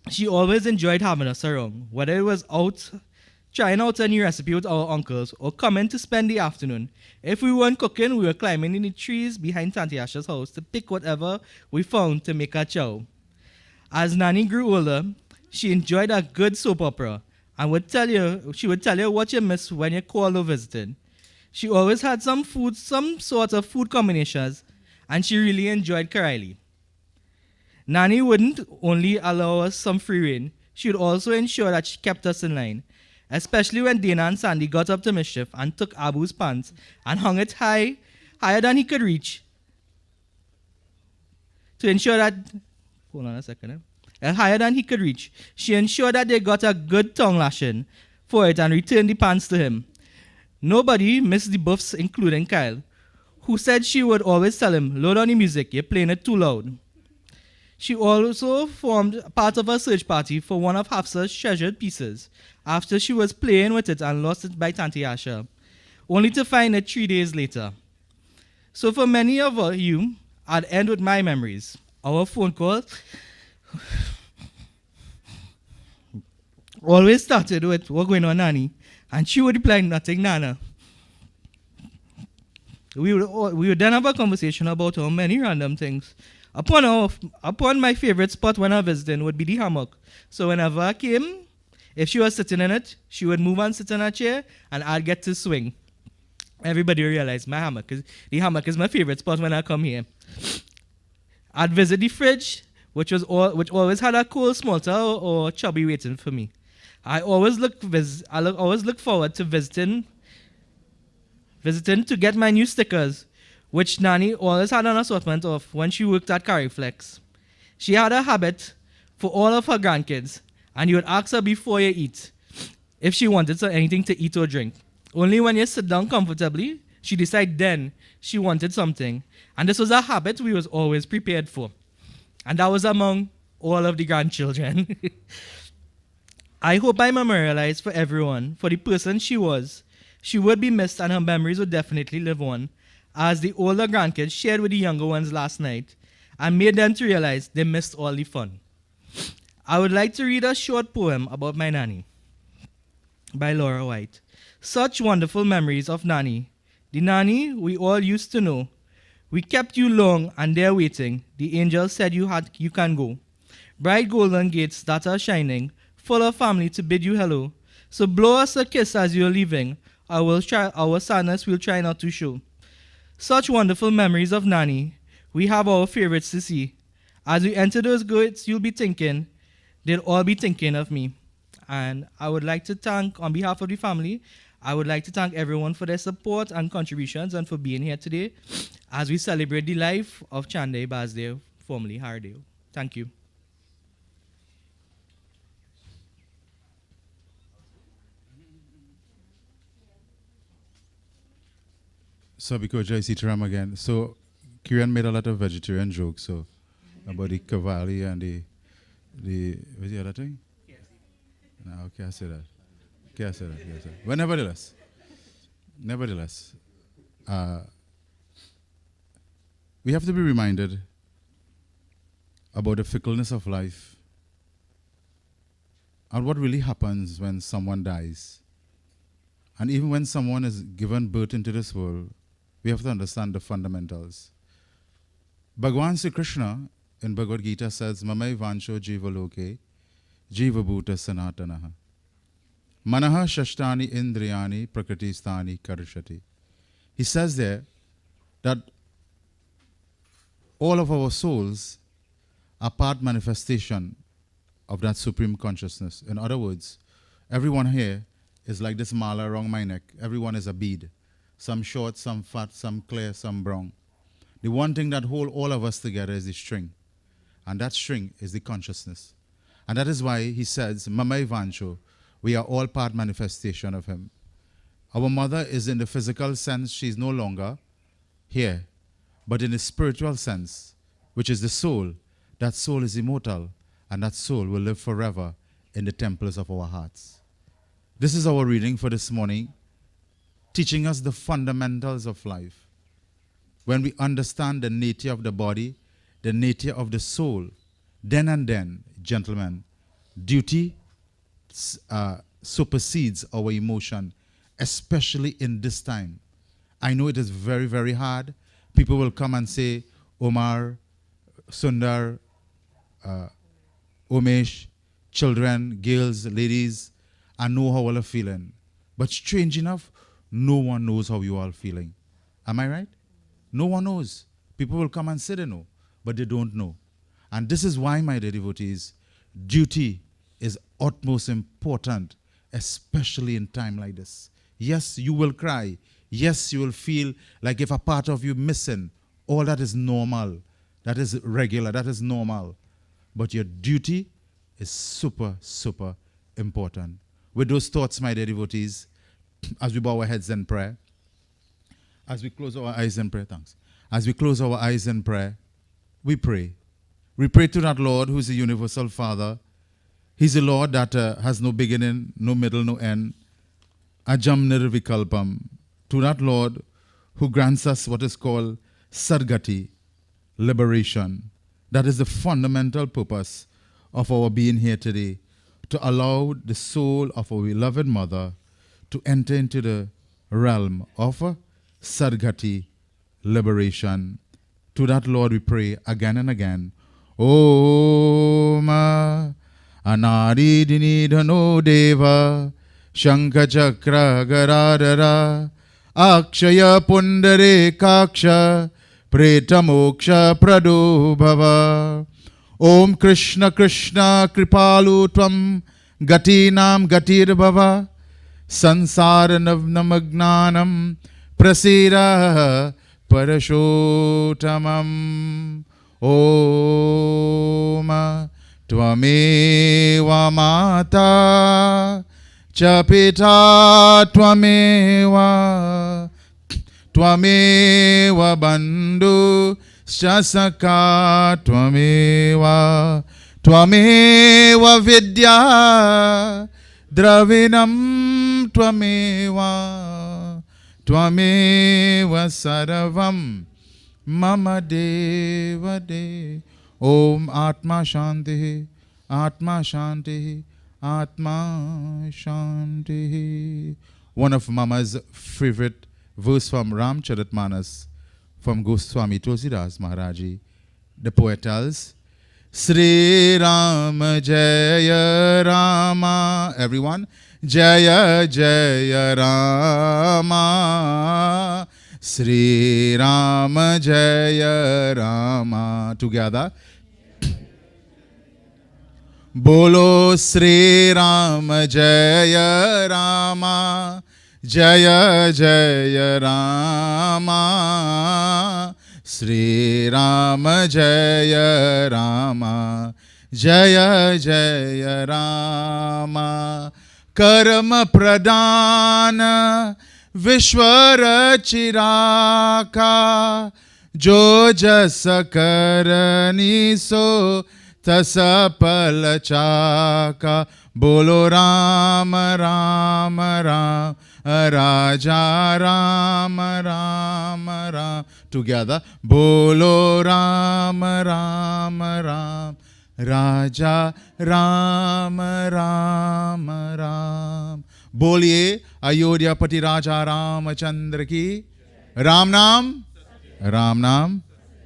She always enjoyed having us around, whether it was out trying out a new recipe with our uncles or coming to spend the afternoon. If we weren't cooking, we were climbing in the trees behind Tanti Asha's house to pick whatever we found to make a chow. As Nanny grew older, she enjoyed a good soap opera and she would tell you what you missed when you called or visited. She always had some sort of food combinations, and she really enjoyed Karaili. Nanny wouldn't only allow us some free rein, she would also ensure that she kept us in line, especially when Dana and Sandy got up to mischief and took Abu's pants and hung it higher than he could reach to ensure that, higher than he could reach. She ensured that they got a good tongue lashing for it and returned the pants to him. Nobody missed the buffs, including Kyle, who said she would always tell him, load on the music, you're playing it too loud. She also formed part of a search party for one of Hafsa's treasured pieces after she was playing with it and lost it by Tanti Asha, only to find it 3 days later. So for many of you, I'd end with my memories. Our phone call always started with, "What's going on, Nanny?" And she would reply, "Nothing, Nana." We would then have a conversation about how many random things. Upon my favorite spot when I visited would be the hammock. So whenever I came, if she was sitting in it, she would move and sit in a chair, and I'd get to swing. Everybody realized the hammock is my favorite spot when I come here. I'd visit the fridge, which always had a cool smalter or chubby waiting for me. I always look forward to visiting to get my new stickers, which Nanny always had an assortment of when she worked at Cariflex. She had a habit for all of her grandkids, and you would ask her before you eat if she wanted anything to eat or drink. Only when you sit down comfortably, she decided then she wanted something. And this was a habit we was always prepared for. And that was among all of the grandchildren. I hope I memorialized for everyone, for the person she was. She would be missed, and her memories would definitely live on, as the older grandkids shared with the younger ones last night and made them to realize they missed all the fun. I would like to read a short poem about my nanny by Laura White. Such wonderful memories of Nanny. The Nanny we all used to know. We kept you long and there waiting. The angel said you can go. Bright golden gates that are shining, full of family to bid you hello. So blow us a kiss as you're leaving. Our sadness we'll try not to show. Such wonderful memories of Nanny. We have our favorites to see. As we enter those gates, you'll be thinking, they'll all be thinking of me. And I would like to thank, on behalf of the family, I would like to thank everyone for their support and contributions and for being here today as we celebrate the life of Chandia Basdeo, formerly Hardale. Thank you. So because I see Tram again, so Kieran made a lot of vegetarian jokes, so about the cavalry and what's the other thing? No, okay, I say that. Okay, I say that. Okay, I say that. But nevertheless, we have to be reminded about the fickleness of life and what really happens when someone dies. And even when someone is given birth into this world, we have to understand the fundamentals. Bhagavan Sri Krishna in Bhagavad Gita says, Mamai Vansho Jiva Loke, Jiva Bhuta Sanatanaha. Manaha Shashtani Indriyani Prakriti Sthani Karishati. He says there that all of our souls are part manifestation of that supreme consciousness. In other words, everyone here is like this mala around my neck. Everyone is a bead. Some short, some fat, some clear, some brown. The one thing that holds all of us together is the string. And that string is the consciousness. And that is why he says, Mamai Vansho, we are all part manifestation of him. Our mother is in the physical sense, she's no longer here. But in the spiritual sense, which is the soul, that soul is immortal. And that soul will live forever in the temples of our hearts. This is our reading for this morning, teaching us the fundamentals of life. When we understand the nature of the body, the nature of the soul, then and then, gentlemen, duty supersedes our emotion, especially in this time. I know it is very, very hard. People will come and say, Omar, Sundar, Umesh, children, girls, ladies, I know how all are feeling. But strange enough, no one knows how you are feeling. Am I right? No one knows. People will come and say they know, but they don't know. And this is why, my dear devotees, duty is utmost important, especially in time like this. Yes, you will cry. Yes, you will feel like if a part of you missing. All that is normal. That is regular. That is normal. But your duty is super, super important. With those thoughts, my dear devotees, as we bow our heads in prayer, as we close our eyes in prayer, thanks. As we close our eyes in prayer, we pray. We pray to that Lord who is the universal Father. He's a Lord that has no beginning, no middle, no end. Ajam nirvikalpam. To that Lord who grants us what is called sargati, liberation. That is the fundamental purpose of our being here today, to allow the soul of our beloved mother to enter into the realm of sargati, liberation. To that Lord we pray again and again. Om Anadi Dinidhano Deva Shankha Chakra Garadara Akshaya Pundare Kaksha Preta Moksha Prado Bhava. Om Krishna Krishna Kripalu Tvam Gatinam Gatir Bhava Sansara Navnamagnanam Prasira Parashotamam. Om Tvameva Mata Chapita Tvameva Tvameva Bandhu Shasaka Tvameva Tvameva Vidya Dravinam Tvameva Tvameva Saravam Mama Deva De. Om Atma Shanti, Atma Shanti, Atma Shanti. One of Mama's favorite verse from Ramcharitmanas from Goswami Tulsidas Maharaji, the poet tells, Sri Rama Jaya Rama. Everyone, Jaya Jaya Rama. Sri Rama Jaya Rama. Together. Bolo Sri Rama Jaya Rama. Jaya Jaya Rama. Sri Rama Jaya Rama. Jaya Jaya Rama. Karma Pradana Vishwara Chiraka. Jo jasa karani so tasa palachaka. Bolo Rama Rama Rama Raja Rama Rama Rama. Together. Bolo Rama Rama Rama Raja Rama Rama Rama. Boliye Ayodhya Pati Raja Rama Chandra ki. Ram Nam. Ram Nam.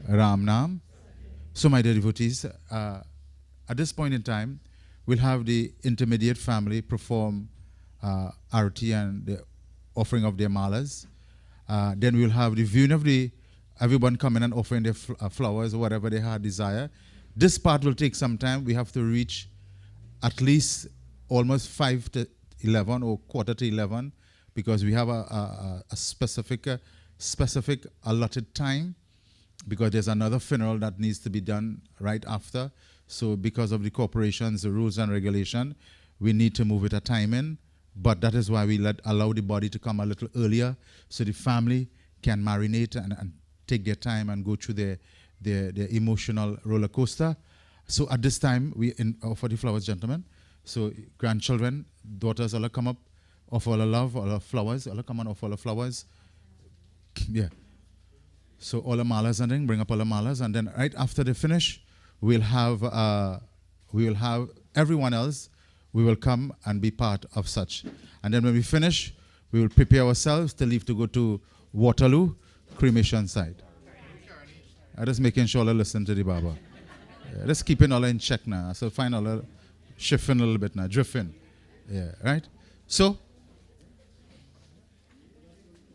Ram Nam. So my dear devotees, at this point in time, we'll have the intermediate family perform arati and the offering of their malas. Then we'll have the viewing of everyone coming and offering their flowers or whatever they had desire. This part will take some time. We have to reach at least almost 5 to 11 or quarter to 11 because we have a specific allotted time because there's another funeral that needs to be done right after. So because of the corporations, the rules and regulation, we need to move it a time in. But that is why we allow the body to come a little earlier so the family can marinate and take their time and go through their emotional roller coaster. So at this time, we offer the flowers, gentlemen. So grandchildren, daughters, all come up, offer all love, all flowers, all come and offer all flowers. Yeah. So all the malas and then bring up all the malas, and then right after they finish, we'll have everyone else. We will come and be part of such. And then when we finish, we will prepare ourselves to leave to go to Waterloo, cremation site. I'm just making sure I listen to the Baba. Yeah, just keeping all in check now. So find all shifting a little bit now, drifting. Yeah, right? So,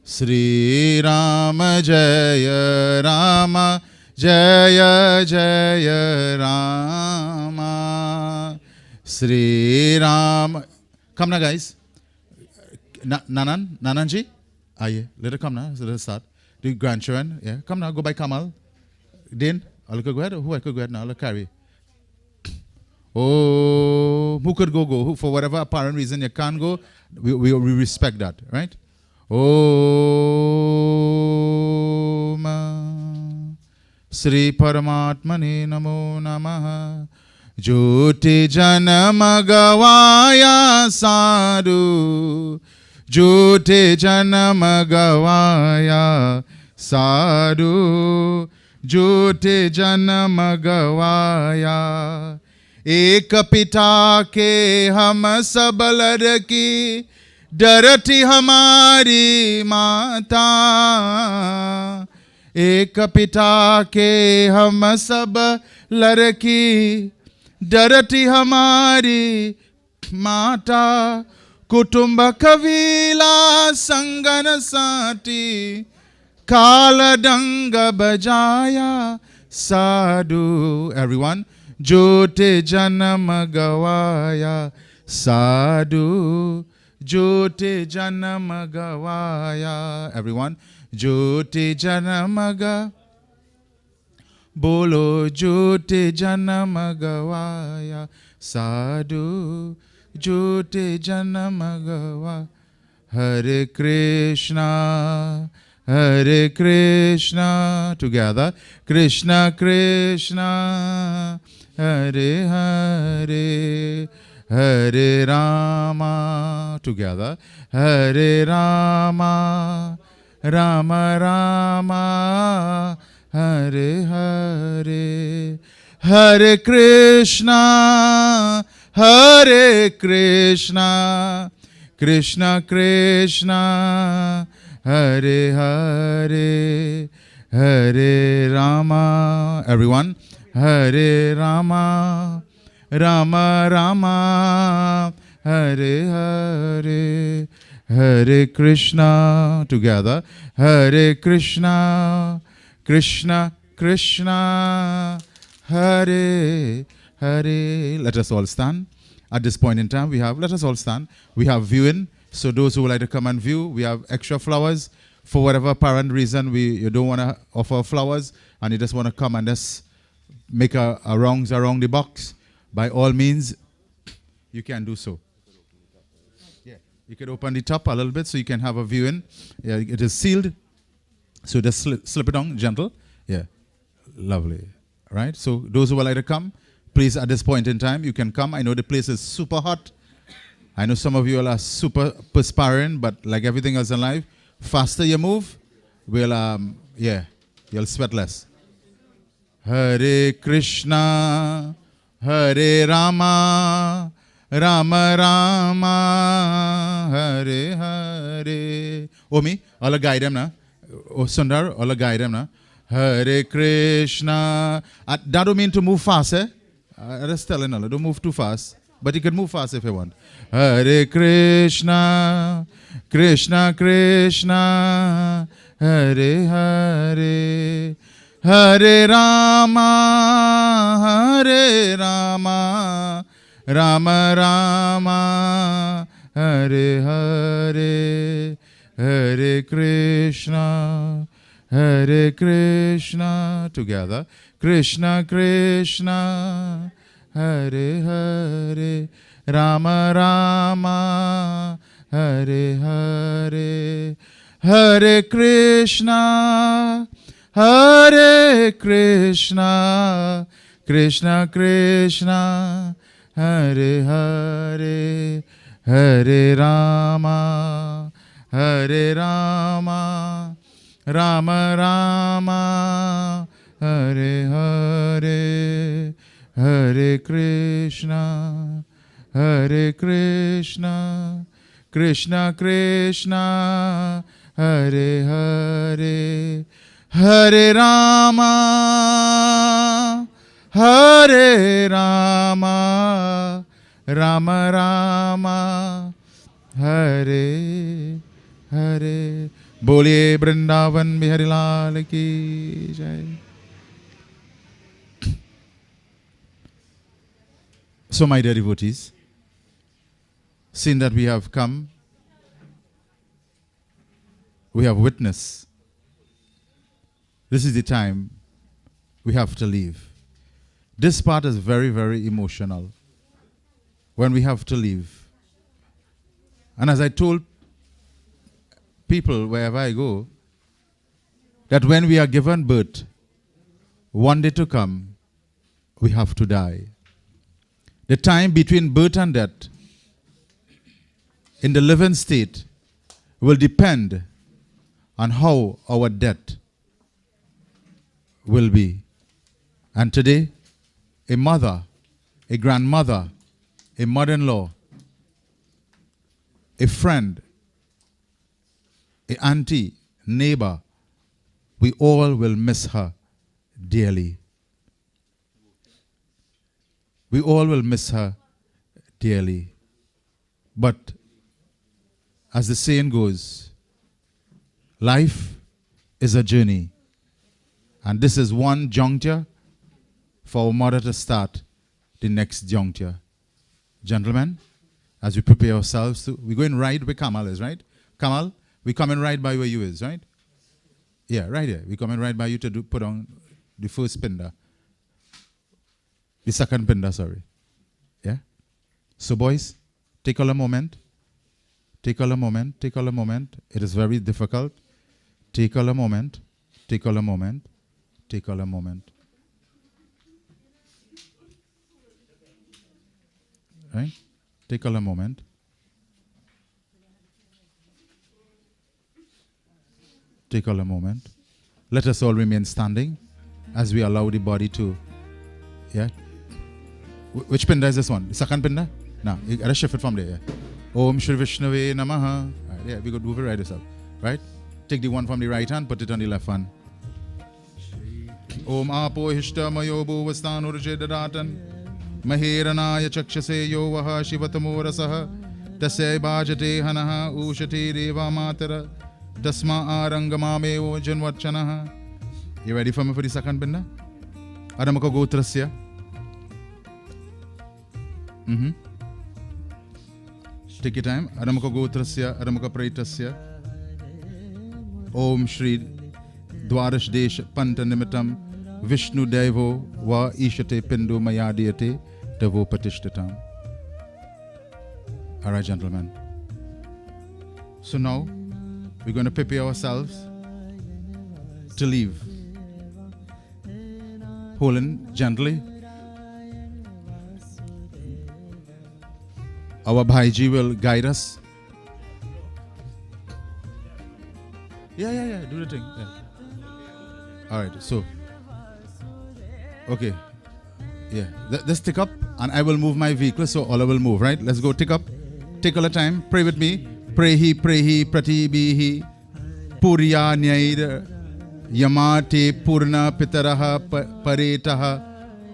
Sri Rama Jaya Rama Jaya Jaya Rama. Sri Ram. Come now, guys. Nananji? Aye. Let her come now. So let's start. The grandchildren. Yeah. Come now. Go by Kamal. Din. I'll go ahead. Who I could go ahead now? I'll carry. Oh, who could go? Who, for whatever apparent reason you can't go, we respect that, right? Om Sri Paramatmane Namo Namaha. Jyoti Janama Gavaya Sadhu. Jyoti Janama Gavaya Sadhu. Jyoti Janama Gavaya. एक पिता के हम सब लड़की डरती हमारी माता. एक पिता के हम सब लड़की डरती हमारी माता. कुटुंब कबीला संगन साटी काल डंग बजाया साधु. Everyone. Jyote Janam Gavaya Sadhu. Jyote Janam Gavaya. Everyone. Jyote Janam Gavaya. Bolo Jyote Janam Gavaya Sadhu. Jyote Janam Gavaya. Hare Krishna. Hare Krishna. Together. Krishna Krishna. Hare Hare. Hare Rama. Together. Hare Rama. Rama Rama. Hare Hare. Hare Krishna, Hare Krishna, Krishna Krishna, Hare Hare, Hare Rama. Everyone, Hare Rama, Rama Rama, Hare Hare, Hare Krishna. Together, Hare Krishna, Krishna Krishna, Hare Hare. Let us all stand. At this point in time, let us all stand. We have viewing. So those who would like to come and view, we have extra flowers. For whatever apparent reason, you don't want to offer flowers and you just want to come and just make a rounds around the box, by all means, you can do so. Yeah, you can open the top a little bit so you can have a viewing. Yeah, it is sealed. So just slip it on, gentle. Yeah, lovely. All right, so those who would like to come, please, at this point in time, you can come. I know the place is super hot. I know some of you all are super perspiring, but like everything else in life, faster you move, you'll sweat less. Hare Krishna, Hare Rama, Rama Rama, Hare Hare. Oh, me? All guide them now. Oh, Sundar, all guide them now. Hare Krishna. That don't mean to move fast, eh? I just telling you, don't move too fast. But you can move fast if you want. Hare Krishna, Krishna Krishna, Hare Hare, Hare Rama, Hare Rama, Rama Rama, Hare Hare, Hare Krishna, Hare Krishna. Together, Krishna Krishna, Hare Hare, Rama Rama, Hare Hare, Hare Krishna, Hare Krishna, Krishna Krishna, Hare Hare, Hare Rama, Hare Rama, Rama Rama, Hare Hare, Hare Krishna, Hare Krishna, Krishna Krishna, Hare Hare, Hare Rama, Hare Rama, Rama Rama, Hare Hare. Boliye Vrindavan Bihari Lal ki jai. So, my dear devotees, seeing that we have come, we have witnessed, this is the time we have to leave. This part is very, very emotional when we have to leave. And as I told people wherever I go, that when we are given birth, one day to come, we have to die. The time between birth and death in the living state will depend on how our death will be. And today, a mother, a grandmother, a mother-in-law, a friend, an auntie, neighbor, we all will miss her dearly. We all will miss her dearly. But as the saying goes, life is a journey. And this is one juncture for our mother to start the next juncture. Gentlemen, as we prepare ourselves we're going right where Kamal is, right? Kamal, we coming right by where you is, right? Yeah, right here. We coming right by you to put on the first pinder. The second pinder, sorry. Yeah? So boys, take all a moment. Take all a moment. Take all a moment. It is very difficult. Take all a moment. Take all a moment. Take all a moment. Right? Take all a moment. Take all a moment. Let us all remain standing as we allow the body to Yeah. Which pinda is this one? The second pinda? No, you gotta shift it from there. Yeah. Om Shri Vishnave Namaha. Right, yeah, we could move it right yourself. Right? Take the one from the right hand, put it on the left hand. Om Apo Hishta Mayobu Vastanu Rajedatan Maheranaya Chakshase Yovaha Shivatamo Rasaha Tasya Bhajate Hanaha Ushati Deva Matara Dasma Arangamame Janvachanaha. You ready for me for the second binda? Adamaka Gotrasya. Take your time. Adamaka Gotrasya, Adamaka Praitasya. Om Shri Dwarash Desh Pantanimitam Vishnu Devo Va Ishate Pindu Mayadiyate Devo Patishtatam. Alright, gentlemen. So now we're going to prepare ourselves to leave. Holding gently. Our Bhaiji will guide us. Yeah. Do the thing. Yeah. All right. So, okay. Yeah. Let's take up, and I will move my vehicle, so all will move. Right. Let's go. Take up. Take all the time. Pray with me. Prehi pratibihi purya nyair yamate purna pitaraha paretaha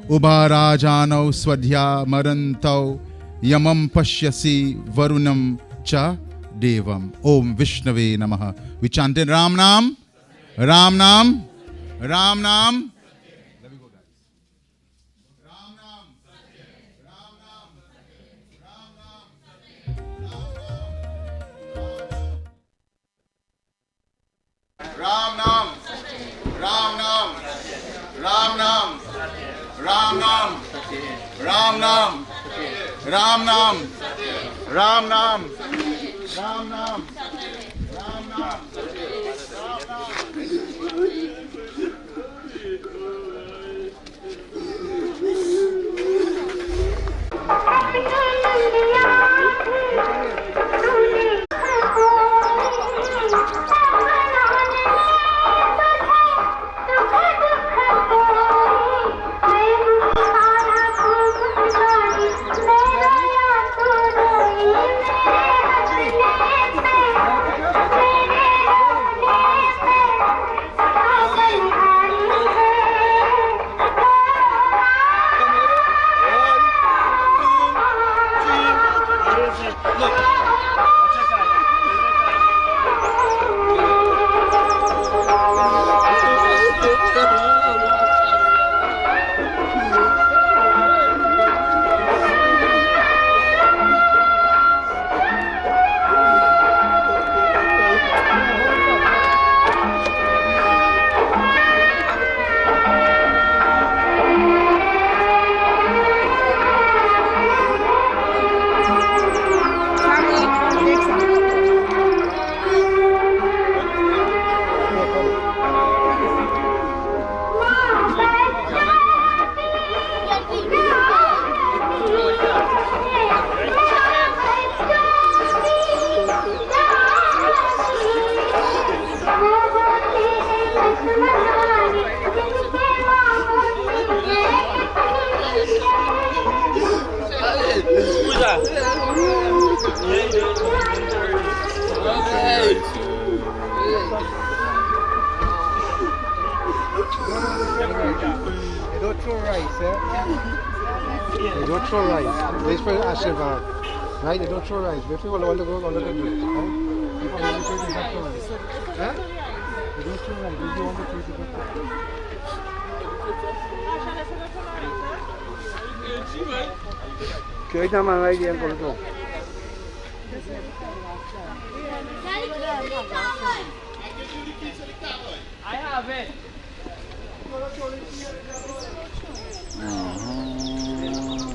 ubharajano swadhya marantau yamam pashyasi varunam cha devam. Om Vishnave Namaha. We chanted Ram Nam, Ram Nam, Ram Nam. Let me go, guys. Ram Nam, Ram Nam, Ram Nam, Ram Nam, Ram Nam, Ram Nam, Ram Nam, Ram Nam, Ram Nam, Ram Nam, Ram Nam. Right, they don't throw rice. They people want to go on the good. Right? People want to take the back one. Huh? They don't throw rice. They don't want to take the back one. Okay, now I'm right here. Go. I have it.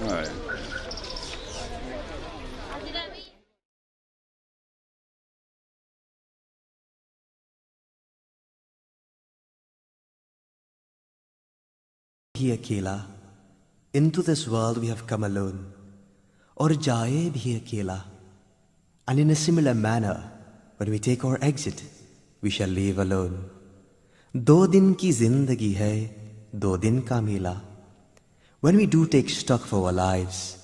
Right. He akela. Into this world we have come alone. Aur jaye bhi akela. And in a similar manner, when we take our exit, we shall leave alone. 2 दिन की जिंदगी है, 2 दिन का मेला. When we do take stock of our lives,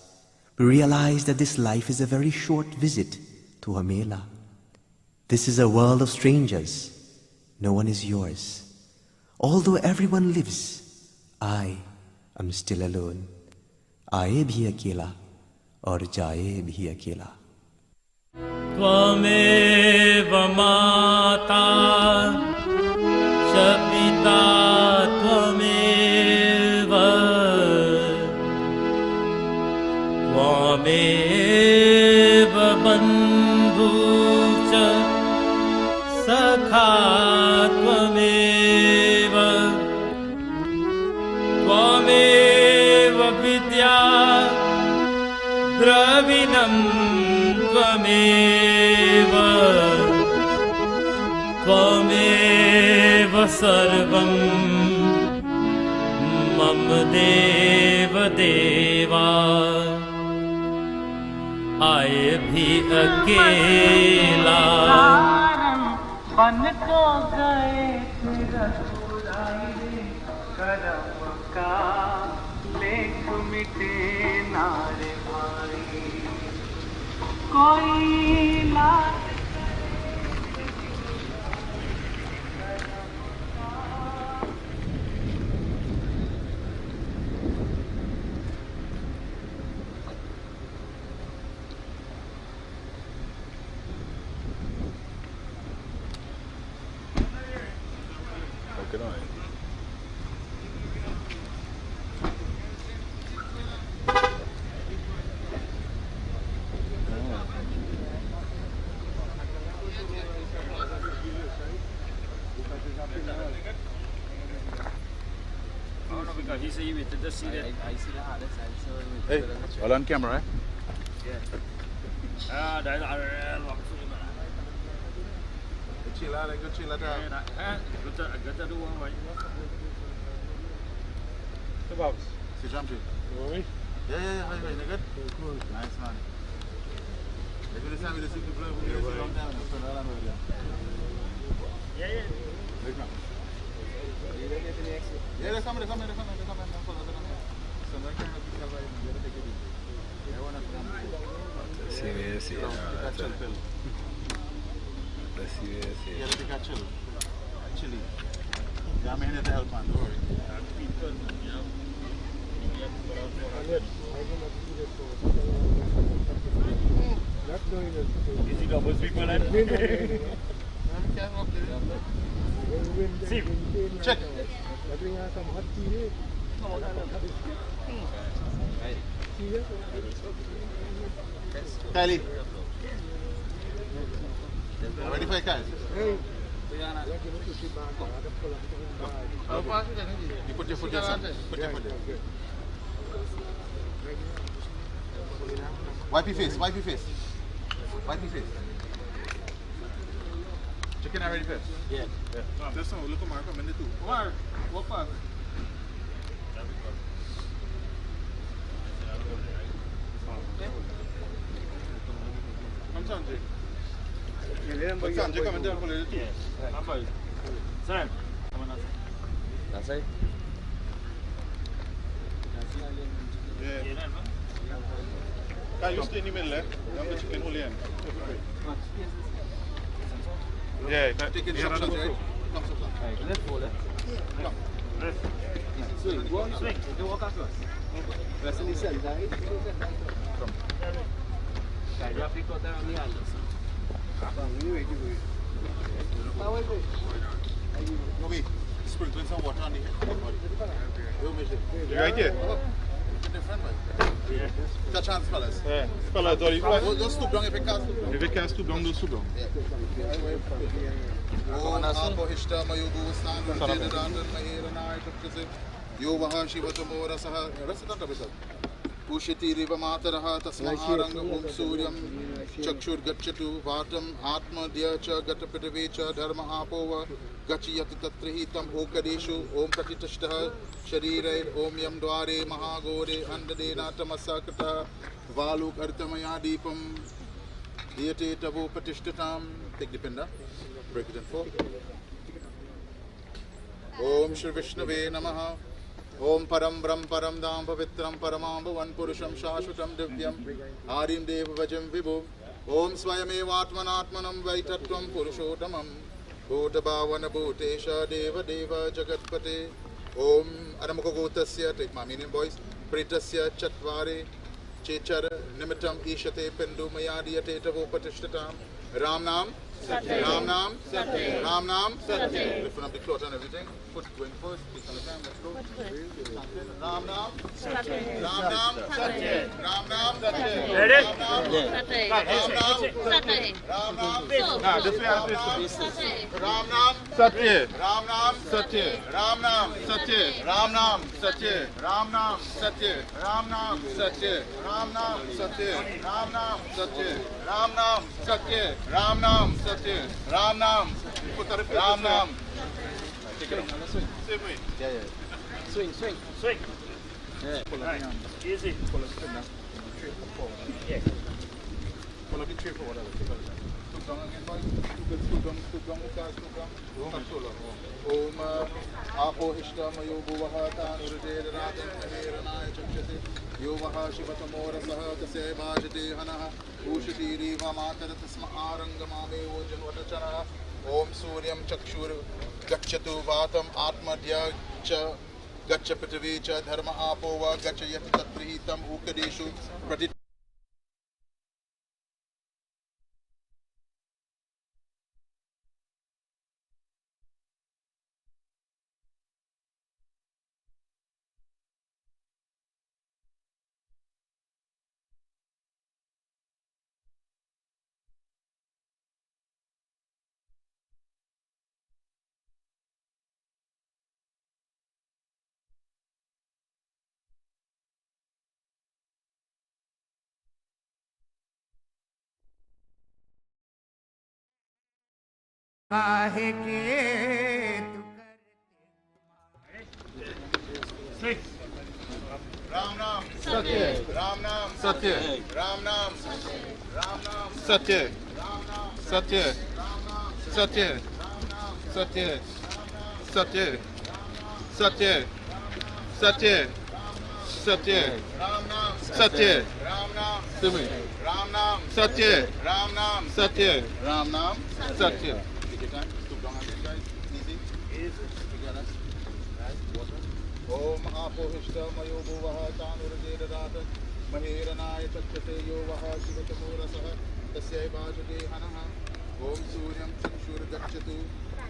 we realize that this life is a very short visit to a mela. This is a world of strangers. No one is yours. Although everyone lives, I am still alone. आए भी अकेला और जाए भी अकेला. त्वमेव माता च पिता त्वमेव त्वमेव बन्धु च सखा त्वमेव त्वमेव विद्या द्रविणं त्वमेव त्वमेव सर्वं मम देव देवा आए भी अकेला बन को गए करम का लेख मिटे नारे भाई कोई लाज He said you to just see that. I see that. Hey, all on camera, eh? Yeah. Ah, that's all. Chill out, go chill out. Good to do one way. So, Bobs, see Jamji? Yeah, how you doing? You good? Cool. Nice, man. Like this time, we just see people who get a long time. Yeah. Yeah, they're coming. See. Yeah, they got chill. Chilly. Yeah, I'm here to help, man. Don't worry. Is he double people then? See, check. Kylie. Ready for your guys? You put your foot there, son. Put your foot there. Wipe your face. Chicken already first? Yeah. There's some look at Mark, I'm in the two. Mark, what part? I'm Sanjay. Sanjay, come and tell me the two. Sir, come on. That's it. Yeah. Can you stay in the middle, eh? I'm the chicken whole end. Yeah, take instructions, right? Come, son. Let's go, Come. Swing. Go on, swing. You walk across. Press in the center, right? Come. Can you have to cut down the handles? No, wait. Sprinkling some water on the head. You right here? Different, man. Yeah. It's a chance, fellas. Yeah. Fellas, Don't stoop down if you can't stoop down. if you can't stoop down, don't stoop down. Om Apo Hishta Mayubu Sandam Jedandan Mahirana Kapse Yovaha Shivatamora Saha Recitant Pushiti Riva Mataraha Tasmaharanga Om Suryam Chakshur Gachatu Vatam Atma Dyacha Gatapitavecha Dharma Apova Gachiyati Tatrihitam Okadeshu Om Katitashtaha Sharire Om Yam Dware Mahagore Andade Natamasakata Valuk Artamaya Deepam Diyate Tavo Patishtatam. Take the pinda. Break it in four. Om Shri Vishnave Namaha. Om Param Brahm Param Dham Pavitram Paramam Bhavan Purusham Shashvatam Divyam Harim Deva Vajam Vibhu Om Swayamevatmanatmanam Vaitatvam Purushottamam Bhuta Bhavana Bhutesha Deva Deva Jagatpate Om Adamukagotasya, take my meaning boys, Pritasya Chatvari Chechara Nimitam Ishate Pendu Mayadiyate Tavo Patishtatam Ram Nam Ram Nam Ram Nam Lifting up the cloth and everything. Foot going first, take on the time, let's go. Ram Nam Ram Nam Ram Nam Ready? Ram Nam Ram Nam this way I'm facing. Ram Nam Satya Ram Nam Satya Ram Nam Satya Ram Nam Satya Ram Nam Satya Ram Nam Satya Ram Nam Satya Ram Nam Satya Ram Nam Satya Ram Nam Satya Ram Nam Ram Nam. Take it on. Swing. Same way. Yeah. Swing. Yeah. Pull up easy. Pull up straight now. Straight forward. Yeah. Pull up the tray forward. Stoop down again, boys. Stoop down. Touch shoulder. Om Apo Ishtam Yoguvaha Tanurjed Radhan Meranaya Chakshati Yovaha Shivatamora Saha Kase Bhajate Hanaha Ushati Riva Matara Tasma Arangamame Ojanvatachana Om Suryam Chakshur Gachatu Vatam Atmadya Cha Gacha Prithvi Cha Dharma Apova Gacha Yati Tatrihitam Ukadeshu Pratit Ram Nam Satya Ram Nam Satya Ram Nam Satya Satya Satya Satya Satya Satya Satya Satya Ram Nam Satya Ram Nam Ram Nam Satya Ram Nam Satya Ram Nam Satya. Take your time. Stoop down again, guys. Easy. Together. Right. Water. Om Apo Hishta Mayo Bhuvaha Tanurjed Radhan Mahiranaya Chakshate Yovaha Shivatamura Saha Tasya Bhajate Hanaha Om Suryam Chakshur Gachatu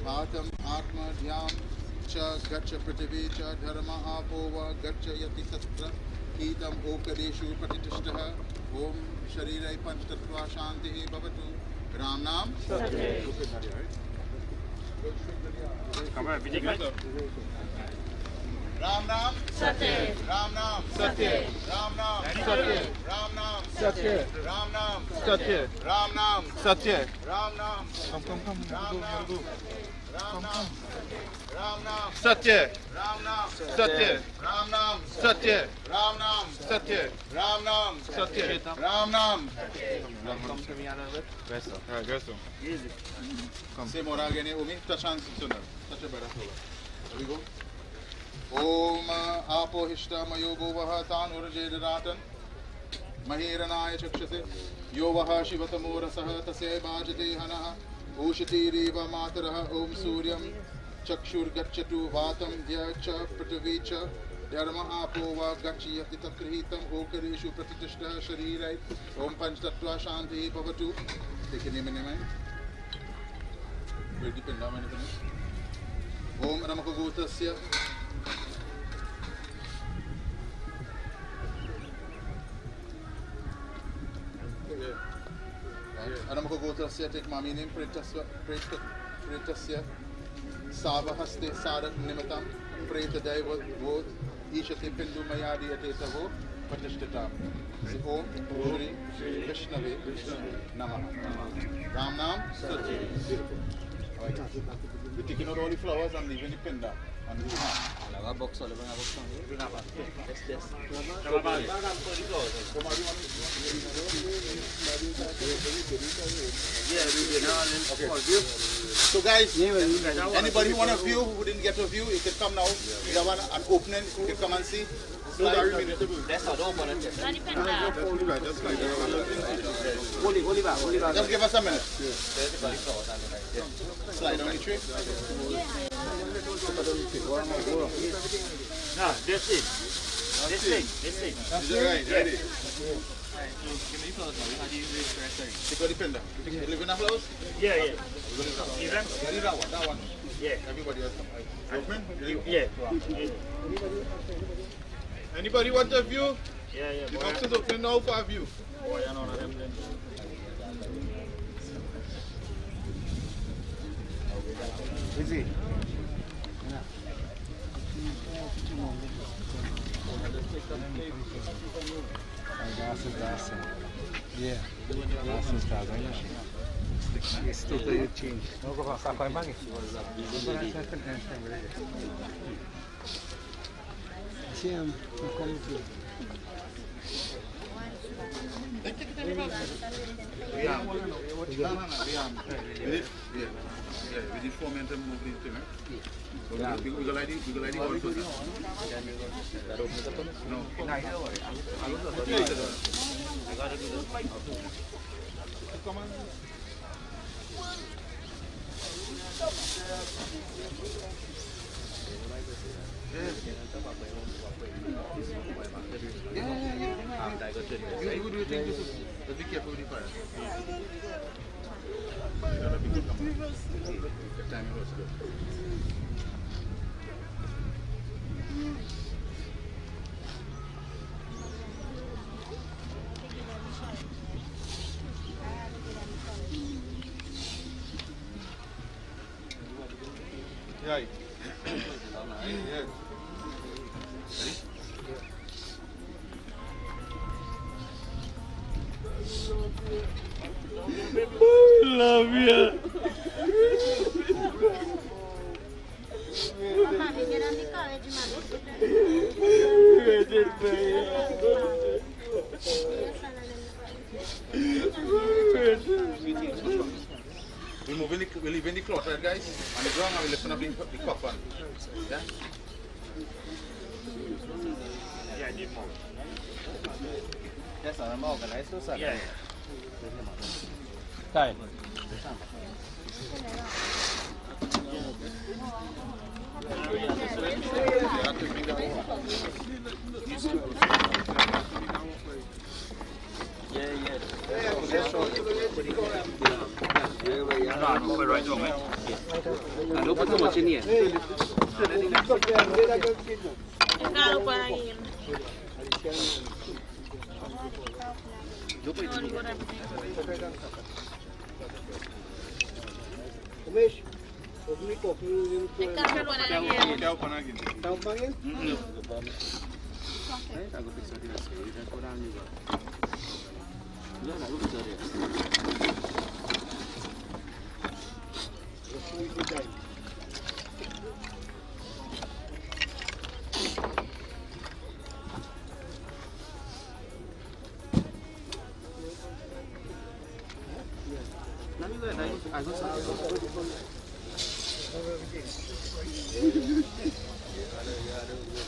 Bhatam Atma Dhyam Cha Gacha Prithvi Cha Dharma Apova Gacha Yati Tatra Hitam Okadeshu Pratitishtaha Om Sharirai Panchtatva Shanti Bhavatu Ram Nam Satya. Come on, Vijay. Ram Nam Satya Ram Nam Satya Ram Nam Satya Ram Nam Satya Ram Nam Satya Ram Nam Satya Ram Nam Come Ram Nam Ram Nam Ram Nam Satya Ram Nam Satya Ram Nam Satya Ram Nam Satya Ram Nam Satya Ram Nam. Come to me another bit. Verso. Easy. Come. Say more again, Umi. Touch hands sooner. Touch a better floor. There we go. Om Apo Hishta Mayo Bhuvaha Tanurjed Radhan Mahiranaya Chakshate Yovaha Shivatamura Saha Tasya Bhajate Hanaha Ushati Riva Mataraha Om Suryam Chakshur Gachatu Vatam Dhyacha Prithvicha Dharma Apova Gachiyati Tatrihitam Okareshu Pratitishta Sharirai Om Panchtatva Shanti Bhavatu. Take your name in your mind. Very deep and down. Om Ramakagotasya Anamakagotasya, take my meaning, Pretasya Savahaste Sarak Nimitam Preta Daiva Vod Ishate Pindu Mayadi Atesavo Patishtatam. Om Shri Vishnave Namaha. Ram Nam Satya. We're taking out all the flowers and leaving the pinda. Lava box, bring a box on here. Bring a box. Yes. Okay. So guys, anybody who want a view who didn't get a view, you can come now. We have an opening, you can come and see. That's not open. Just give us a minute. Slide on the tree. No, this thing. This thing. Is it right? Ready? Take out the pen down. You live in a house? Yeah. Even? That one. Yeah. Everybody else come. Open? Yeah. Anybody want a view? Yeah. The box is open now for a view. Busy. Yeah. It's totally changed. No, go back. I'm banging. See, I'm coming to. With the fomentum moving thing, right? We go like the all for this. No. Come on. You do think this is, but be careful with the fire. The timing was good. Right. Yes. Love you. We're leaving the cloth, right, guys? On the ground, and we're lifting up the cup on. Yeah? Yeah, I need more. Yes, I'm organized to sir. Yeah. Time. Lupa tu macam ni. Kalau pangin. Umesh, open kopi yung Kau panagin. Tahu pangin? Aku fikir dia sekali dan kurang juga. Dah aku fikir dia.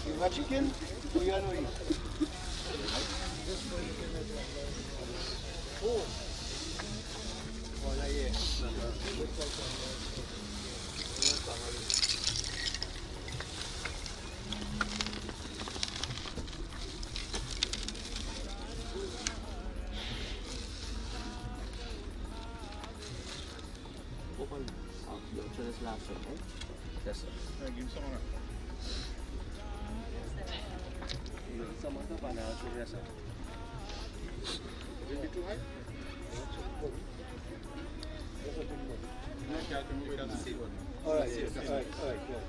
You chicken? You are no eat. Oh. Wala ye. Open up your chest last right? Yes sir. Give him some of that. Some of the banana yes sir. Is it too high? Okay, I can move it on the seat one. All right, yes. All right, good.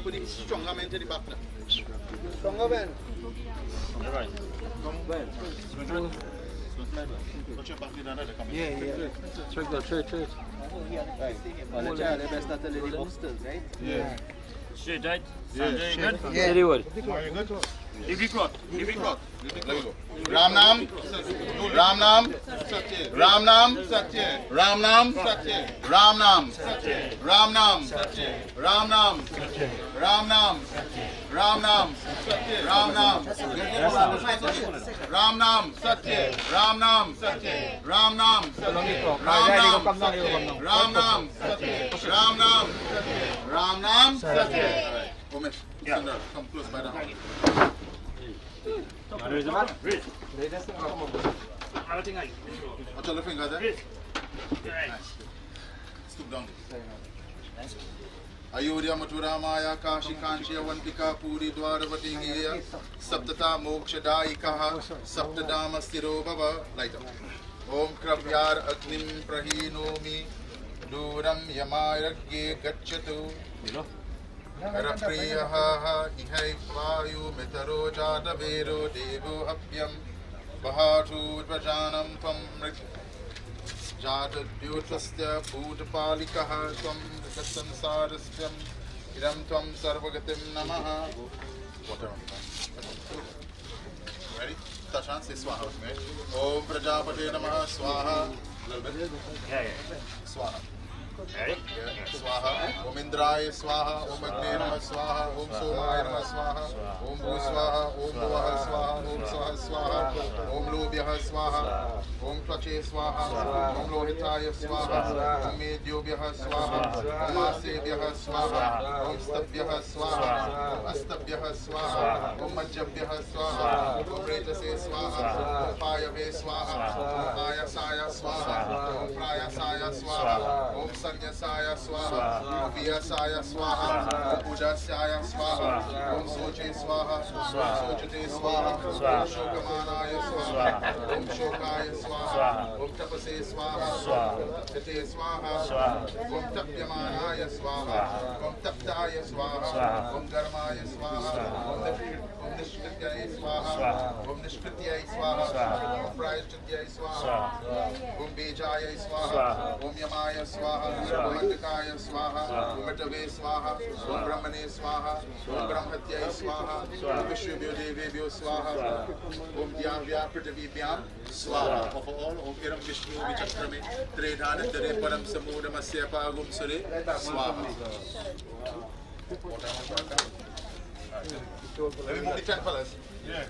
Put it stronger man to the back now. Stronger man. Alright. Put your back in another coming. Yeah. Straight. Right. Well, the child, the best not to let it bust still, right? Yeah. Straight, right? Yeah, Very straight. good. Yeah. Very good. Leave it cloth. Let go. Ram Nam. Ram Nam. Ram Nam. Ram Nam. Ram Nam. Ram Nam. Ram Nam. Ram Nam. Ram Nam. Ram Nam. Ram Nam. Satya. Ram Nam. Ram Nam. Ram Nam. Ram Nam. Ram Nam. Ram Nam. Satya. Umesh, Sundar, come close by now. Raise them up. Raise. Watch all the fingers there. Nice. Stoop down. Ayodhya Mathura Maya Kashi Kanchi Avantika Puri Dwaravati Giya Saptata Mokshadaikaha Saptadama Stiro Baba. Light up. Om Kravyar Agnim Prahinomi Duram Yamayagye Gachatu Rapriyaha Ihai Vayu Mitaro Jata Vero Devo Apyam Bahatu Prajanam Tvam Jata Dyutasya Bhutapalikaha Tvam Sansarasyam Idam Tvam Sarvagatim Namaha. Water on the ready? Tashan, say Swaha with me. Om Prajapate Namaha Swaha. A little bit. Yeah. Swaha. Ready? Swaha. Om Indraya Swaha. Om Agne Namaha Swaha. Om Somaya Namaha Swaha. Om Bhu Swaha. Om Bhuvaha Swaha. Om Swaha Swaha. Om Lobhyaha Swaha. Om Tvache Swaha. Om Lohitaya Swaha. Om Medyobhyaha Swaha. Om Asebhyaha Swaha. Om Stabhyaha Swaha. Om Astabhyaha Swaha. Om Majjabhyaha Swaha. Om Retase Swaha. Om Payave Swaha. Om Ayasaya Swaha. Om Prayasaya Swaha. Om Sanyasaya Swaha. Om Vyasaya Swaha. Om Pujasaya Swaha. Om Soche Swaha. Om Sochate Swaha. Om Shokamanaya Swaha. Om Shokaya Swaha. Om Tapase Swaha. Om Tapate Swaha. Om Tapyamanaya Swaha. Om Taptaya Swaha. Om Dharmaya Swaha. Om Nishkrityaya Swaha. Om Nishkrityaya Swaha. Om Prayaschityaya Swaha. Om Bejaya Swaha. Om Yamaya Swaha. Om Adhikaya Swaha. Om Atave Swaha. Om Brahmane Swaha. Om Brahmatyaya Swaha. Om Vishwabhyo Devebhyo Swaha. Om Dhyavya Prithavibhyam Swaha. Of all, Om Iram Vishnu Vichakrame Tredhanandare Param Samudamasya Pagum Sure Swaha. Let me move the tent, fellas. Yeah.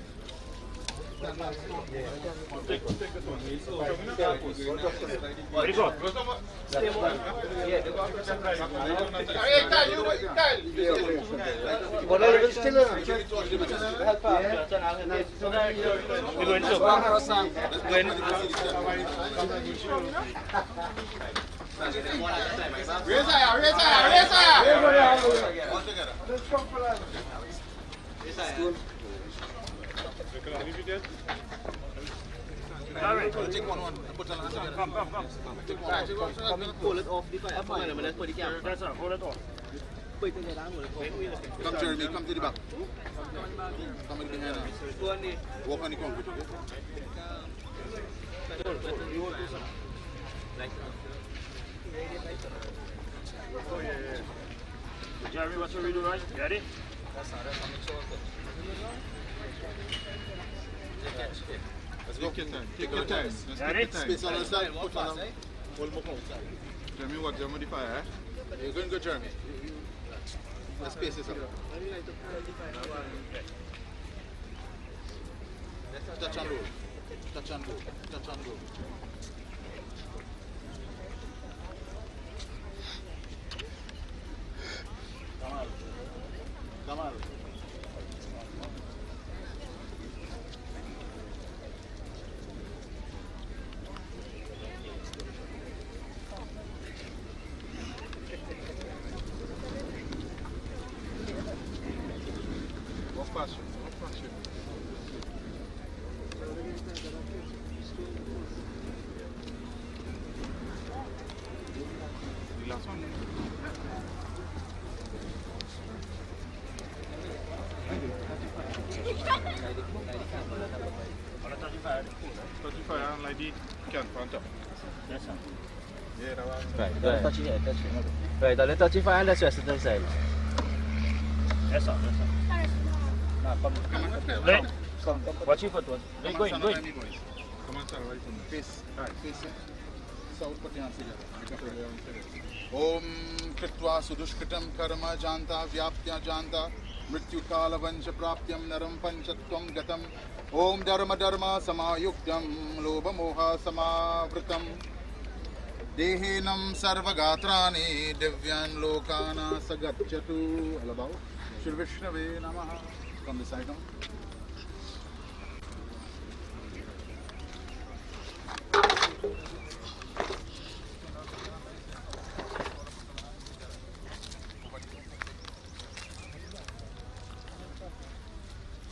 Very good. Take one and put on the hand. Come pull it off the fire. Come on, let's put the camera. That's right, hold it off. Come, Jeremy, come to the back. Come in behind us. Walk on the concrete, okay? Jeremy, what should we do, right? Ready? Let's go. Take your time. Space on the side. Put on them. Hold more close. Jeremy, what? Jeremy, the fire, eh? You're going good, Jeremy. Let's space this up. Touch and roll. Touch and roll. Touch and roll. Come on. touch the fire and light the can front up. Yes, sir. Yeah, that one. Right, touch it here, touch it. Right, a little touch the fire and let's rest it inside. Yes, sir, yes, sir. Now, come. Right. Come. Watch your foot. Go in, go in. Come on, sir, right from there. Face, right, face it. South, put your hands together. Om Kritva Sudushkritam Karma Janta Vyaptya Janta Mrityu Kala Vancha Praptyam Naram Panchatvam Gatam Om Dharma Dharma Samayuktam Lobha Moha Samavritam Dehinam Sarvagatrani Divyan Lokana Sagachatu. All about Shri Vishnave Namaha. Come this item.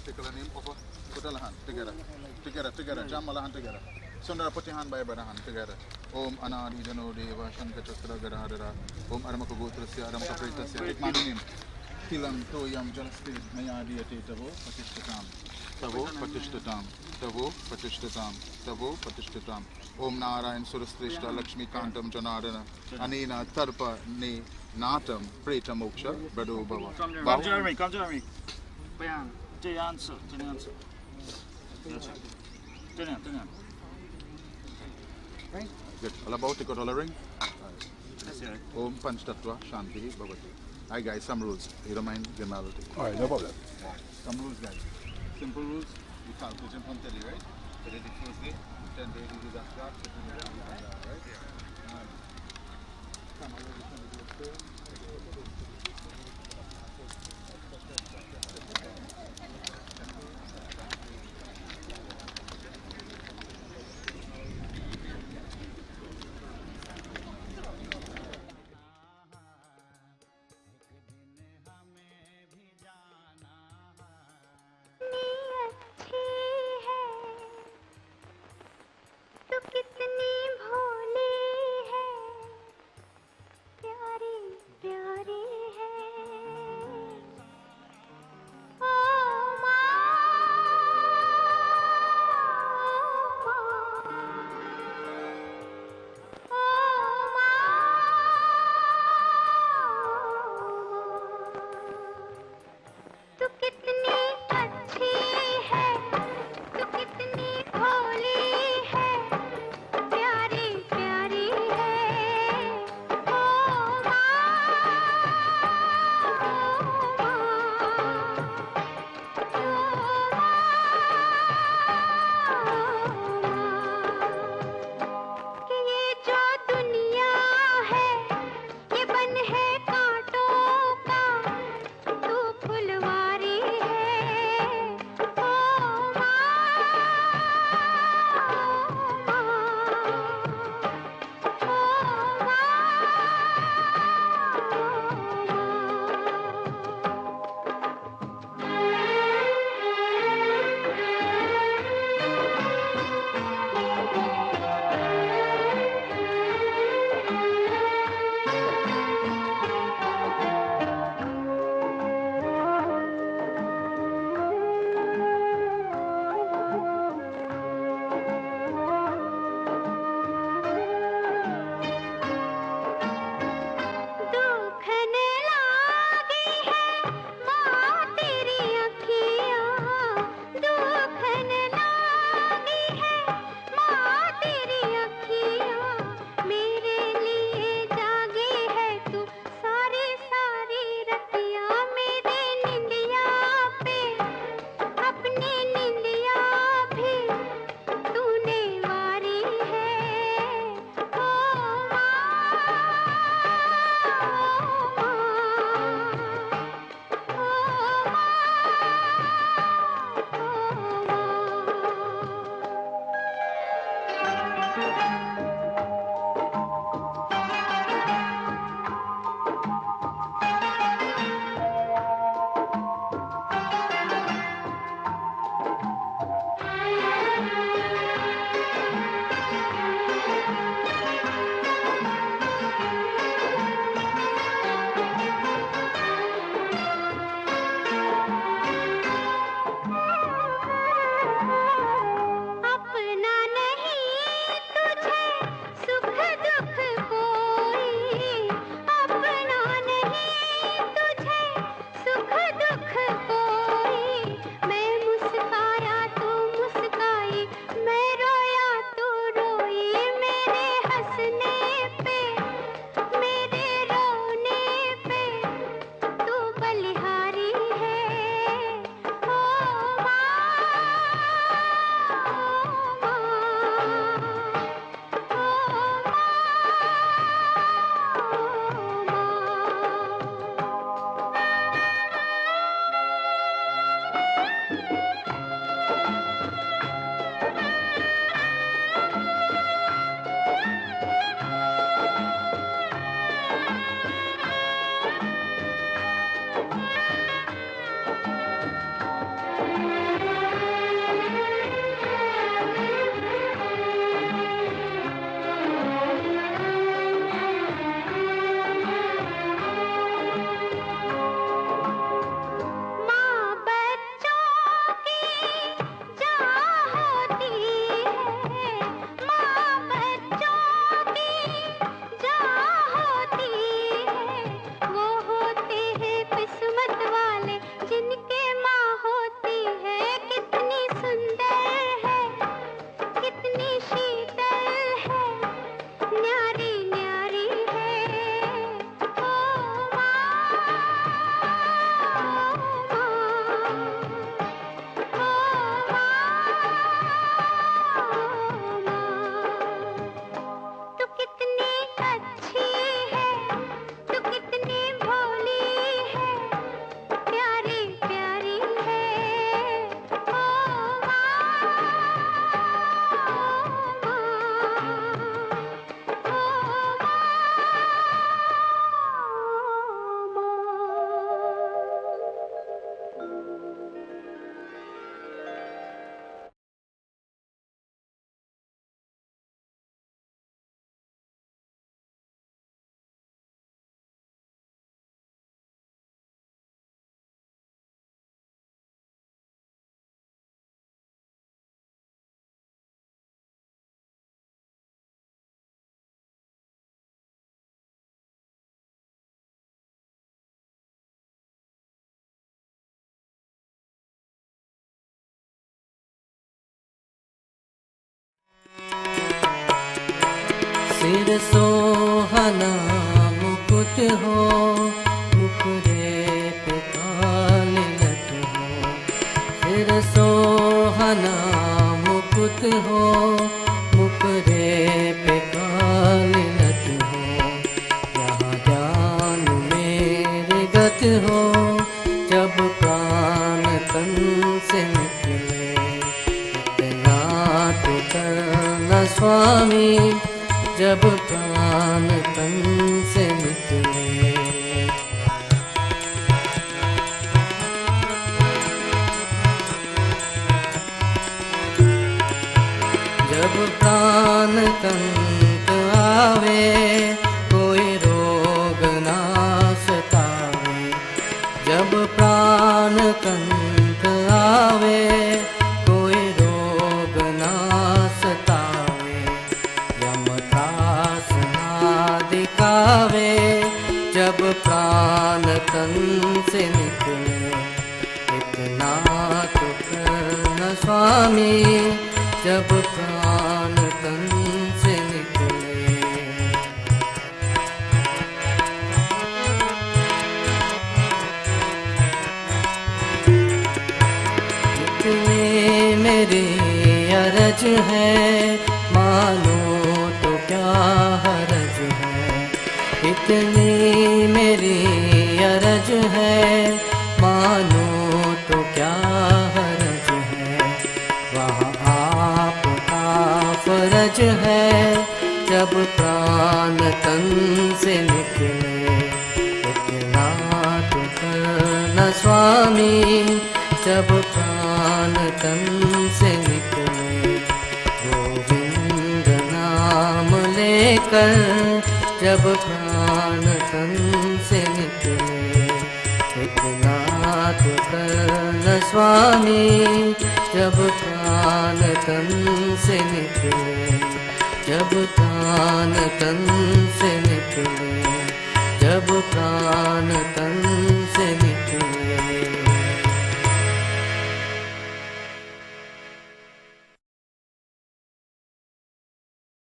Take a name over. Put all hand together. Together. Jam all hand together. Sundara, put your hand by your brother hand together. Om Anadi Jano Deva Shankachakra Gadadara. Om Aramaka Gotrasya, Aramaka Pretasya. Take my name. Tilam Toyam Janasti Mayadi Tavo Patishtatam. Tavo Patishtatam. Tavo Patishtatam. Tavo Patishtatam. Om Narayan Surastrishta Lakshmi Kantam Janadana. Anina Tarpa Ne Natam Preta Moksha Brado Baba. Come, Jeremy. Bayan. Take your answer. Yes, sir. Turn it. Right? Good. All about it, got all a ring? Yes, sir. Om Panch Tattva Shanti Bhavati. Alright guys, some rules. You don't mind? Get mal. Alright, no problem. Some rules guys. Simple rules. You calculate them from today, right? Today the first day. 10 days you do that start. 15 days you do that, right? Come on, we're just कितनी भोली है प्यारी सोहना मुकुट हो, मुखरे पे काली लट हो। सिर सोहना मुकुट हो, मुखरे पे काली लट हो। यहाँ ज्ञान मेरे गत हो, जब प्राण तन से निकले। इतना तो करना स्वामी, जब प्राण तन से निकले। जब प्राण कंत आवे, कोई रोग ना सतावे। जब प्राण कंत आवे, कोई रोग ना सतावे। यम त्रास ना दिखावे, जब प्राण तन से निकले। इतना तो करना स्वामी, जब प्राण तन से निकले। इतने मेरी अरज है, मानो तो क्या हरज है। इतनी मेरी अरज है, मानो तो क्या हरज है। वहाँ आपका फरज है, जब प्राण तन से निकले। इतना तो करना स्वामी, जब प्राण तन से निकले। गोविंद नाम लेकर, जब प्राण तन से निकले। इतना तो करना स्वामी, जब प्राण तन से निकले। जब प्राण तन